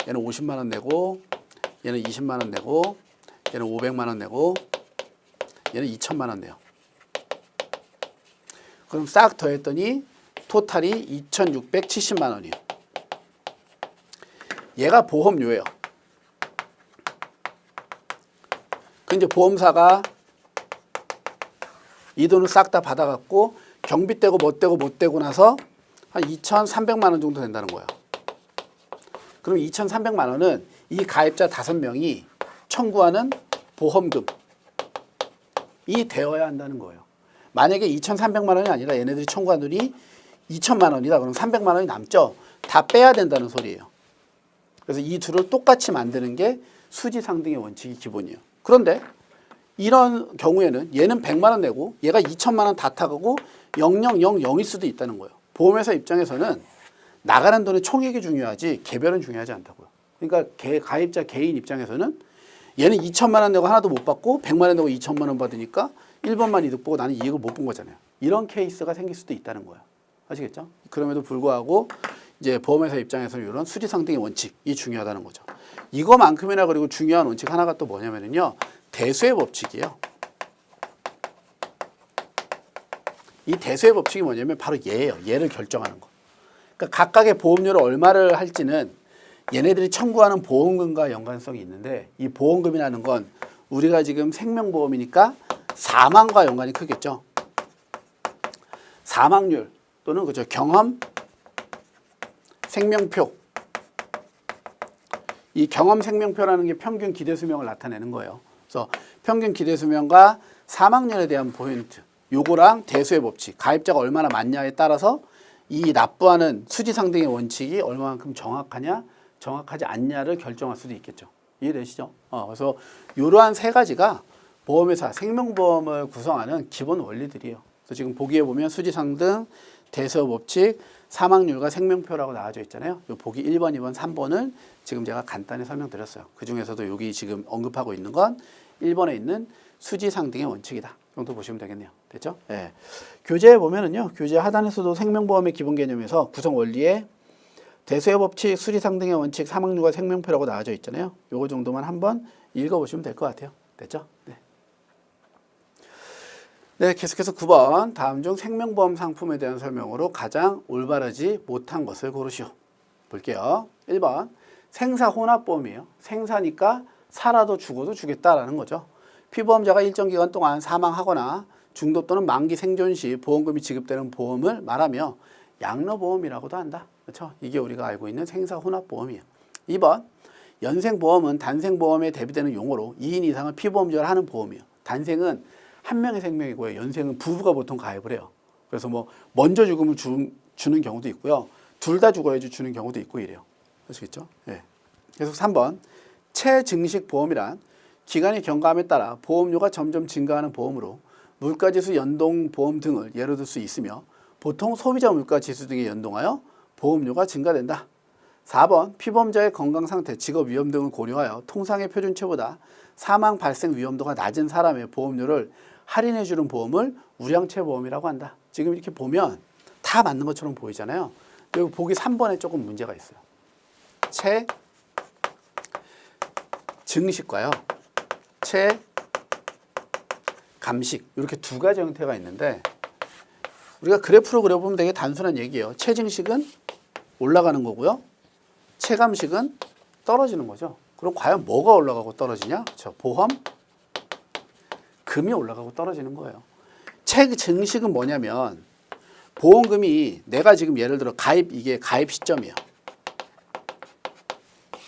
얘는 50만 원 내고, 얘는 20만 원 내고, 얘는 500만 원 내고, 얘는 2천만 원 내요. 그럼 싹 더했더니 토탈이 2,670만 원이에요. 얘가 보험료예요. 그 이제 보험사가 이 돈을 싹 다 받아갖고 경비 떼고 못 떼고 나서 한 2,300만 원 정도 된다는 거예요. 그럼 2,300만 원은 이 가입자 5명이 청구하는 보험금이 되어야 한다는 거예요. 만약에 2,300만 원이 아니라 얘네들이 청구한 돈이 2천만 원이다. 그럼 300만 원이 남죠. 다 빼야 된다는 소리예요. 그래서 이 둘을 똑같이 만드는 게 수지상등의 원칙이 기본이에요. 그런데 이런 경우에는 얘는 100만 원 내고 얘가 2천만 원 다 타가고 0000일 수도 있다는 거예요. 보험회사 입장에서는 나가는 돈의 총액이 중요하지 개별은 중요하지 않다고요. 그러니까 가입자 개인 입장에서는 얘는 2천만 원 내고 하나도 못 받고 100만 원 내고 2천만 원 받으니까 1번만 이득 보고 나는 이익을 못 본 거잖아요. 이런 케이스가 생길 수도 있다는 거예요. 아시겠죠? 그럼에도 불구하고 이제 보험회사 입장에서는 이런 수지상등의 원칙이 중요하다는 거죠. 이거만큼이나 그리고 중요한 원칙 하나가 또 뭐냐면요. 대수의 법칙이에요. 이 대수의 법칙이 뭐냐면 바로 얘예요. 얘를 결정하는 거. 그러니까 각각의 보험료를 얼마를 할지는 얘네들이 청구하는 보험금과 연관성이 있는데 이 보험금이라는 건 우리가 지금 생명보험이니까 사망과 연관이 크겠죠. 사망률 또는 그죠 경험 생명표. 이 경험 생명표라는 게 평균 기대 수명을 나타내는 거예요. 그래서 평균 기대 수명과 사망률에 대한 포인트. 요거랑 대수의 법칙. 가입자가 얼마나 많냐에 따라서 이 납부하는 수지상등의 원칙이 얼마만큼 정확하냐, 정확하지 않냐를 결정할 수도 있겠죠. 이해되시죠? 그래서 이러한 세 가지가 보험회사 생명보험을 구성하는 기본 원리들이에요. 그래서 지금 보기에 보면 수지상등, 대수의 법칙, 사망률과 생명표라고 나와져 있잖아요. 요 보기 1번, 2번, 3번을 지금 제가 간단히 설명드렸어요. 그 중에서도 여기 지금 언급하고 있는 건 1번에 있는 수지상등의 원칙이다. 정도 보시면 되겠네요. 됐죠? 예. 교재에 보면은요, 교재 하단에서도 생명보험의 기본 개념에서 구성 원리에 대수의 법칙, 수지상등의 원칙, 사망률과 생명표라고 나와져 있잖아요. 요거 정도만 한번 읽어보시면 될 것 같아요. 됐죠? 네. 네, 계속해서 9번. 다음 중 생명보험 상품에 대한 설명으로 가장 올바르지 못한 것을 고르시오. 볼게요. 1번. 생사혼합보험이에요. 생사니까 살아도 죽어도 주겠다라는 거죠. 피보험자가 일정 기간 동안 사망하거나 중도 또는 만기 생존 시 보험금이 지급되는 보험을 말하며 양로보험이라고도 한다. 그렇죠? 이게 우리가 알고 있는 생사혼합보험이에요. 2번. 연생보험은 단생보험에 대비되는 용어로 2인 이상을 피보험자를 하는 보험이에요. 단생은 한 명의 생명이고요. 연생은 부부가 보통 가입을 해요. 그래서 뭐 먼저 죽음을 주는 경우도 있고요. 둘 다 죽어야지 주는 경우도 있고 이래요. 아시겠죠? 예. 계속 3번. 체증식 보험이란 기간이 경과함에 따라 보험료가 점점 증가하는 보험으로 물가지수 연동 보험 등을 예로 들 수 있으며 보통 소비자 물가지수 등에 연동하여 보험료가 증가된다. 4번. 피보험자의 건강상태, 직업 위험 등을 고려하여 통상의 표준치보다 사망 발생 위험도가 낮은 사람의 보험료를 할인해주는 보험을 우량체 보험이라고 한다. 지금 이렇게 보면 다 맞는 것처럼 보이잖아요. 그리고 보기 3번에 조금 문제가 있어요. 증식과요. 감식. 이렇게 두 가지 형태가 있는데 우리가 그래프로 그려보면 되게 단순한 얘기예요. 체증식은 올라가는 거고요. 체감식은 떨어지는 거죠. 그럼 과연 뭐가 올라가고 떨어지냐? 그렇죠. 보험금이 올라가고 떨어지는 거예요. 체증식은 뭐냐면 보험금이 내가 지금 예를 들어 이게 가입 시점이에요.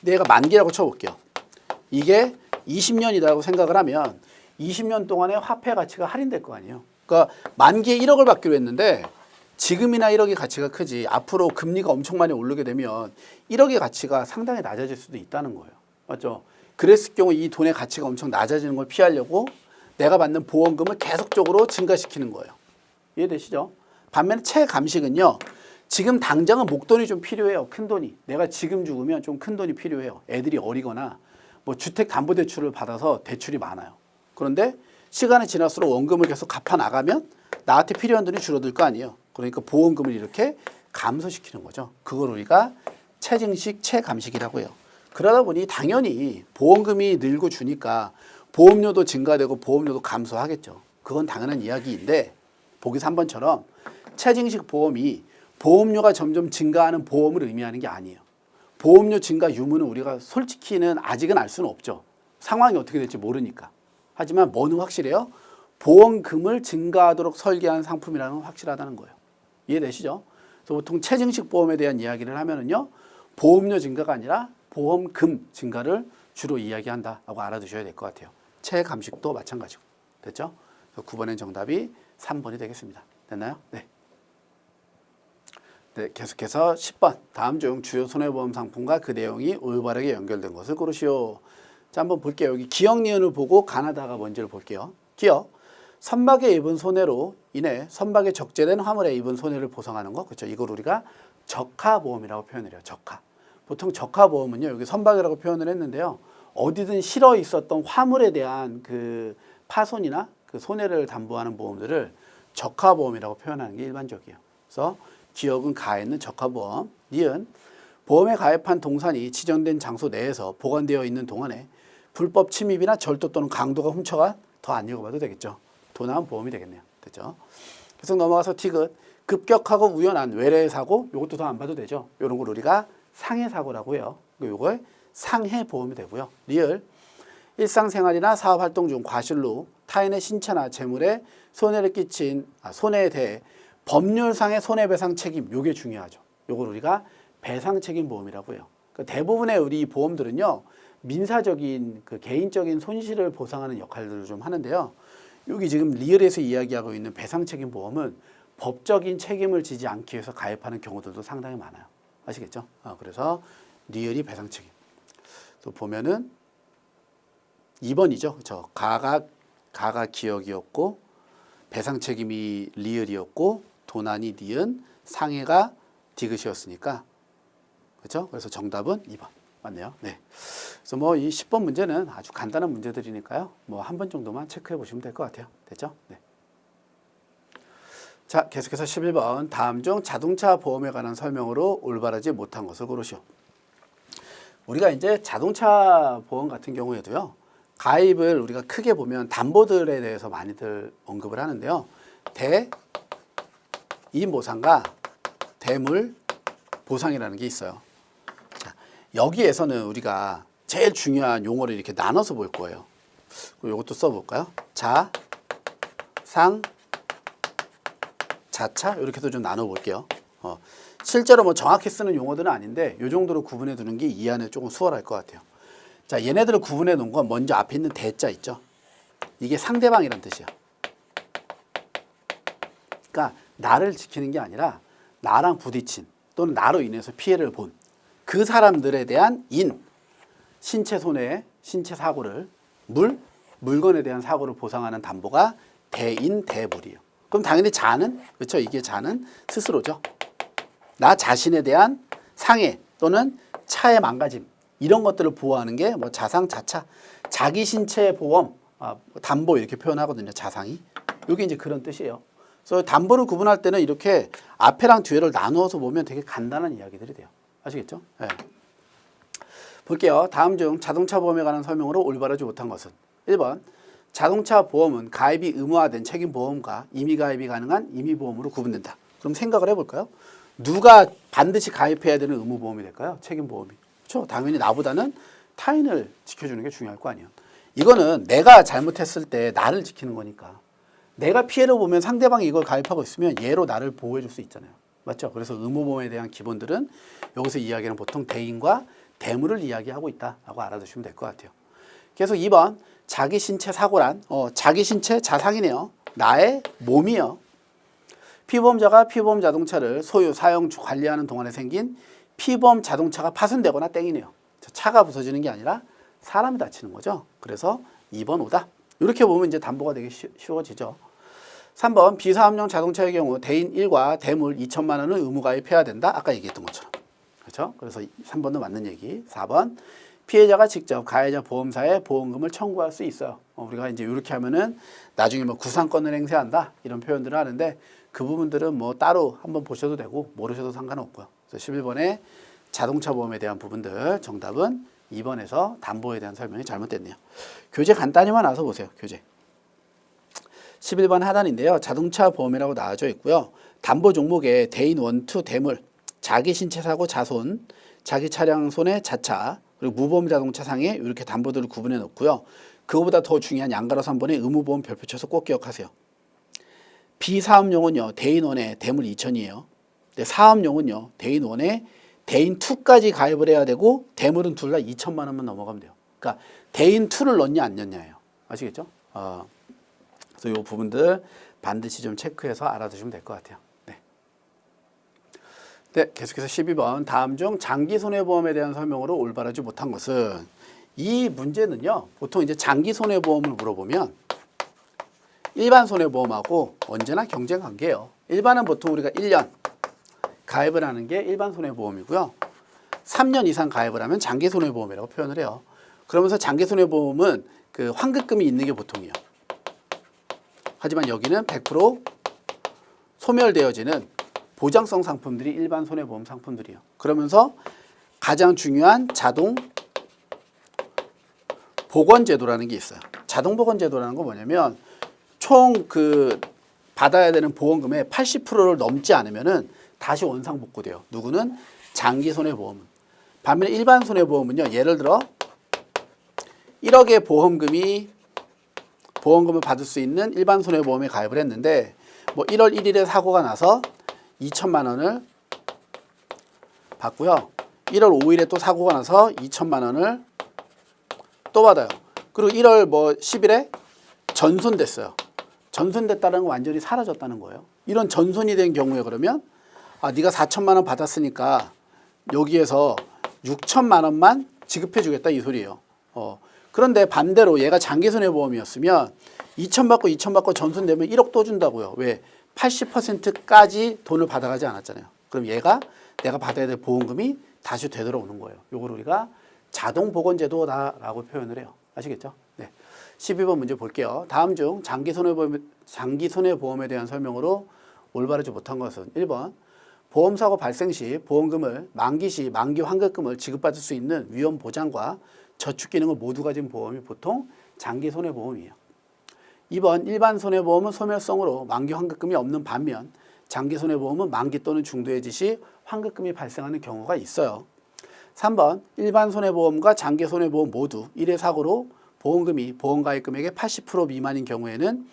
내가 만기라고 쳐볼게요. 이게 20년이라고 생각을 하면 20년 동안의 화폐 가치가 할인될 거 아니에요. 그러니까 만기에 1억을 받기로 했는데 지금이나 1억의 가치가 크지 앞으로 금리가 엄청 많이 오르게 되면 1억의 가치가 상당히 낮아질 수도 있다는 거예요. 맞죠? 그랬을 경우 이 돈의 가치가 엄청 낮아지는 걸 피하려고 내가 받는 보험금을 계속적으로 증가시키는 거예요. 이해되시죠? 반면에 채감식은요. 지금 당장은 목돈이 좀 필요해요. 큰 돈이. 내가 지금 죽으면 좀 큰 돈이 필요해요. 애들이 어리거나 뭐 주택담보대출을 받아서 대출이 많아요. 그런데 시간이 지날수록 원금을 계속 갚아 나가면 나한테 필요한 돈이 줄어들 거 아니에요. 그러니까 보험금을 이렇게 감소시키는 거죠. 그걸 우리가 채증식, 채감식이라고 해요. 그러다 보니 당연히 보험금이 늘고 주니까 보험료도 증가되고 보험료도 감소하겠죠. 그건 당연한 이야기인데 보기 3번처럼 채증식 보험이 보험료가 점점 증가하는 보험을 의미하는 게 아니에요. 보험료 증가 유무는 우리가 솔직히는 아직은 알 수는 없죠. 상황이 어떻게 될지 모르니까. 하지만 뭐는 확실해요? 보험금을 증가하도록 설계한 상품이라는 건 확실하다는 거예요. 이해되시죠? 그래서 보통 채증식 보험에 대한 이야기를 하면은요, 보험료 증가가 아니라 보험금 증가를 주로 이야기한다라고 알아두셔야 될 것 같아요. 채감식도 마찬가지고. 됐죠? 그래서 9번의 정답이 3번이 되겠습니다. 됐나요? 네. 네, 계속해서 10번. 다음 중 주요 손해보험 상품과 그 내용이 올바르게 연결된 것을 고르시오. 자, 한번 볼게요. 여기 기억 니은을 보고 가나다가 뭔지를 볼게요. 기억. 선박에 입은 손해로 인해 선박에 적재된 화물에 입은 손해를 보상하는 거. 그렇죠. 이걸 우리가 적하보험이라고 표현을 해요. 적하. 보통 적하보험은요. 여기 선박이라고 표현을 했는데요. 어디든 실어 있었던 화물에 대한 그 파손이나 그 손해를 담보하는 보험들을 적하보험이라고 표현하는 게 일반적이에요. 그래서 기억은 가에 있는 적하보험. 니은 보험에 가입한 동산이 지정된 장소 내에서 보관되어 있는 동안에 불법 침입이나 절도 또는 강도가 훔쳐가 더 안 읽어봐도 되겠죠. 더 나은 보험이 되겠네요. 됐죠? 계속 넘어가서 티귿. 급격하고 우연한 외래의 사고, 이것도 더 안 봐도 되죠. 이런 걸 우리가 상해사고라고 해요. 이걸 상해보험이 되고요. 리을. 일상생활이나 사업활동 중 과실로 타인의 신체나 재물에 손해를 끼친 손해에 대해 법률상의 손해배상 책임, 요게 중요하죠. 요걸 우리가 배상책임보험이라고 해요. 그러니까 대부분의 우리 보험들은요, 민사적인 그 개인적인 손실을 보상하는 역할들을 좀 하는데요. 여기 지금 리얼에서 이야기하고 있는 배상책임보험은 법적인 책임을 지지 않기 위해서 가입하는 경우들도 상당히 많아요. 아시겠죠? 그래서 리얼이 배상책임. 또 보면은 2번이죠. 그렇죠? 가가 기억이었고 배상책임이 리얼이었고 도난이 니은 상해가 디귿이었으니까 그렇죠? 그래서 정답은 2번 맞네요. 네. 그래서 뭐 이 10번 문제는 아주 간단한 문제들이니까요. 뭐 한 번 정도만 체크해 보시면 될 것 같아요. 됐죠? 네. 자, 계속해서 11번. 다음 중 자동차 보험에 관한 설명으로 올바르지 못한 것을 고르시오. 우리가 이제 자동차 보험 같은 경우에도요. 가입을 우리가 크게 보면 담보들에 대해서 많이들 언급을 하는데요. 대인보상과 대물보상이라는 게 있어요. 자, 여기에서는 우리가 제일 중요한 용어를 이렇게 나눠서 볼 거예요. 이것도 써볼까요? 자, 상, 자차 이렇게도 좀 나눠볼게요. 실제로 뭐 정확히 쓰는 용어들은 아닌데 이 정도로 구분해 두는 게 이해하는 조금 수월할 것 같아요. 자, 얘네들을 구분해 놓은 건 먼저 앞에 있는 대자 있죠. 이게 상대방이란 뜻이야. 그러니까 나를 지키는 게 아니라 나랑 부딪힌 또는 나로 인해서 피해를 본 그 사람들에 대한 신체 손해, 신체 사고를 물건에 대한 사고를 보상하는 담보가 대인, 대물이에요. 그럼 당연히 자는, 그렇죠? 이게 자는 스스로죠. 나 자신에 대한 상해 또는 차의 망가짐 이런 것들을 보호하는 게 뭐 자상, 자차, 자기 신체 보험, 담보 이렇게 표현하거든요. 자상이. 이게 이제 그런 뜻이에요. 그래서 담보를 구분할 때는 이렇게 앞에랑 뒤에를 나누어서 보면 되게 간단한 이야기들이 돼요. 아시겠죠? 네. 볼게요. 다음 중 자동차 보험에 관한 설명으로 올바르지 못한 것은 1번 자동차 보험은 가입이 의무화된 책임보험과 임의 가입이 가능한 임의보험으로 구분된다. 그럼 생각을 해볼까요? 누가 반드시 가입해야 되는 의무보험이 될까요? 책임보험이. 그렇죠? 당연히 나보다는 타인을 지켜주는 게 중요할 거 아니에요. 이거는 내가 잘못했을 때 나를 지키는 거니까. 내가 피해를 보면 상대방이 이걸 가입하고 있으면 얘로 나를 보호해 줄 수 있잖아요. 맞죠? 그래서 의무보험에 대한 기본들은 여기서 이야기는 보통 대인과 대물을 이야기하고 있다라고 알아두시면 될 것 같아요. 계속 2번 자기 신체 사고란 자기 신체 자상이네요. 나의 몸이요. 피보험자가 피보험 자동차를 소유, 사용, 관리하는 동안에 생긴 피보험 자동차가 파손되거나 땡이네요. 차가 부서지는 게 아니라 사람이 다치는 거죠. 그래서 2번 오다. 이렇게 보면 이제 담보가 되게 쉬워지죠. 3번 비사업용 자동차의 경우 대인 1과 대물 2천만 원을 의무 가입해야 된다. 아까 얘기했던 것처럼. 그렇죠? 그래서 3번도 맞는 얘기. 4번 피해자가 직접 가해자 보험사에 보험금을 청구할 수 있어요. 우리가 이제 이렇게 하면은 나중에 뭐 구상권을 행사한다 이런 표현들을 하는데 그 부분들은 뭐 따로 한번 보셔도 되고 모르셔도 상관없고요. 그래서 11번에 자동차 보험에 대한 부분들 정답은 2번에서 담보에 대한 설명이 잘못됐네요. 교재 간단히만 와서 보세요. 교재. 11번 하단인데요. 자동차 보험이라고 나와져 있고요. 담보 종목에 대인 원투 대물, 자기 신체 사고 자손, 자기 차량 손해 자차, 그리고 무보험 자동차 상에 이렇게 담보들을 구분해 놓고요. 그거보다 더 중요한 양가로 3번에 의무보험 별표 쳐서 꼭 기억하세요. 비사업용은요. 대인원에 대물 2천이에요. 근데 사업용은요. 대인원에 대인2까지 가입을 해야 되고 대물은 둘 다 2천만 원만 넘어가면 돼요. 그러니까 대인2를 넣냐 안 넣냐예요. 아시겠죠? 그래서 이 부분들 반드시 좀 체크해서 알아두시면 될 것 같아요. 네, 계속해서 12번 다음 중 장기 손해보험에 대한 설명으로 올바르지 못한 것은 이 문제는요. 보통 이제 장기 손해보험을 물어보면 일반 손해보험하고 언제나 경쟁 관계예요. 일반은 보통 우리가 1년 가입을 하는 게 일반 손해보험이고요. 3년 이상 가입을 하면 장기 손해보험이라고 표현을 해요. 그러면서 장기 손해보험은 그 환급금이 있는 게 보통이에요. 하지만 여기는 100% 소멸되어지는 보장성 상품들이 일반 손해보험 상품들이에요. 그러면서 가장 중요한 자동 보건제도라는 게 있어요. 자동 보건제도라는 건 뭐냐면 총 그 받아야 되는 보험금의 80%를 넘지 않으면은 다시 원상복구돼요. 누구는 장기 손해보험은. 반면에 일반 손해보험은요. 예를 들어 1억의 보험금을 받을 수 있는 일반 손해보험에 가입을 했는데 뭐 1월 1일에 사고가 나서 2천만 원을 받고요. 1월 5일에 또 사고가 나서 2천만 원을 또 받아요. 그리고 1월 뭐 10일에 전손됐어요. 전손됐다는 건 완전히 사라졌다는 거예요. 이런 전손이 된 경우에 그러면 네가 4천만 원 받았으니까 여기에서 6천만 원만 지급해 주겠다 이 소리예요. 그런데 반대로 얘가 장기 손해보험이었으면 2천 받고 전손되면 1억 또 준다고요. 왜? 80%까지 돈을 받아가지 않았잖아요. 그럼 얘가 내가 받아야 될 보험금이 다시 되돌아오는 거예요. 이걸 우리가 자동보건제도다라고 표현을 해요. 아시겠죠? 네. 12번 문제 볼게요. 다음 중 장기 손해보험에 대한 설명으로 올바르지 못한 것은 1번 보험사고 발생 시 보험금을 만기 시 만기 환급금을 지급받을 수 있는 위험 보장과 저축 기능을 모두 가진 보험이 보통 장기 손해보험이에요. 2번 일반 손해보험은 소멸성으로 만기 환급금이 없는 반면 장기 손해보험은 만기 또는 중도해지 시 환급금이 발생하는 경우가 있어요. 3번 일반 손해보험과 장기 손해보험 모두 1회 사고로 보험금이 보험가입금액의 80% 미만인 경우에는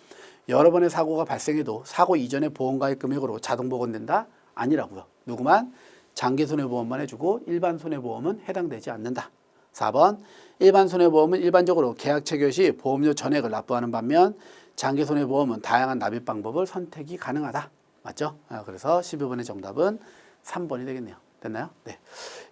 여러 번의 사고가 발생해도 사고 이전의 보험가입 금액으로 자동 보건된다? 아니라고요. 누구만? 장기 손해보험만 해주고 일반 손해보험은 해당되지 않는다. 4번 일반 손해보험은 일반적으로 계약 체결 시 보험료 전액을 납부하는 반면 장기 손해보험은 다양한 납입 방법을 선택이 가능하다. 맞죠? 그래서 12번의 정답은 3번이 되겠네요. 됐나요? 네.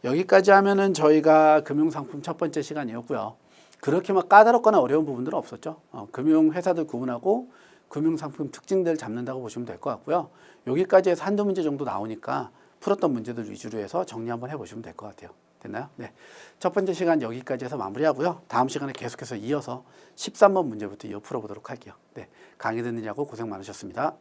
여기까지 하면은 저희가 금융상품 첫 번째 시간이었고요. 그렇게 막 까다롭거나 어려운 부분들은 없었죠. 금융회사들 구분하고 금융상품 특징들 잡는다고 보시면 될 것 같고요. 여기까지 해서 한두 문제 정도 나오니까 풀었던 문제들 위주로 해서 정리 한번 해보시면 될 것 같아요. 됐나요? 네. 첫 번째 시간 여기까지 해서 마무리하고요. 다음 시간에 계속해서 이어서 13번 문제부터 풀어보도록 할게요. 네. 강의 듣느냐고 고생 많으셨습니다.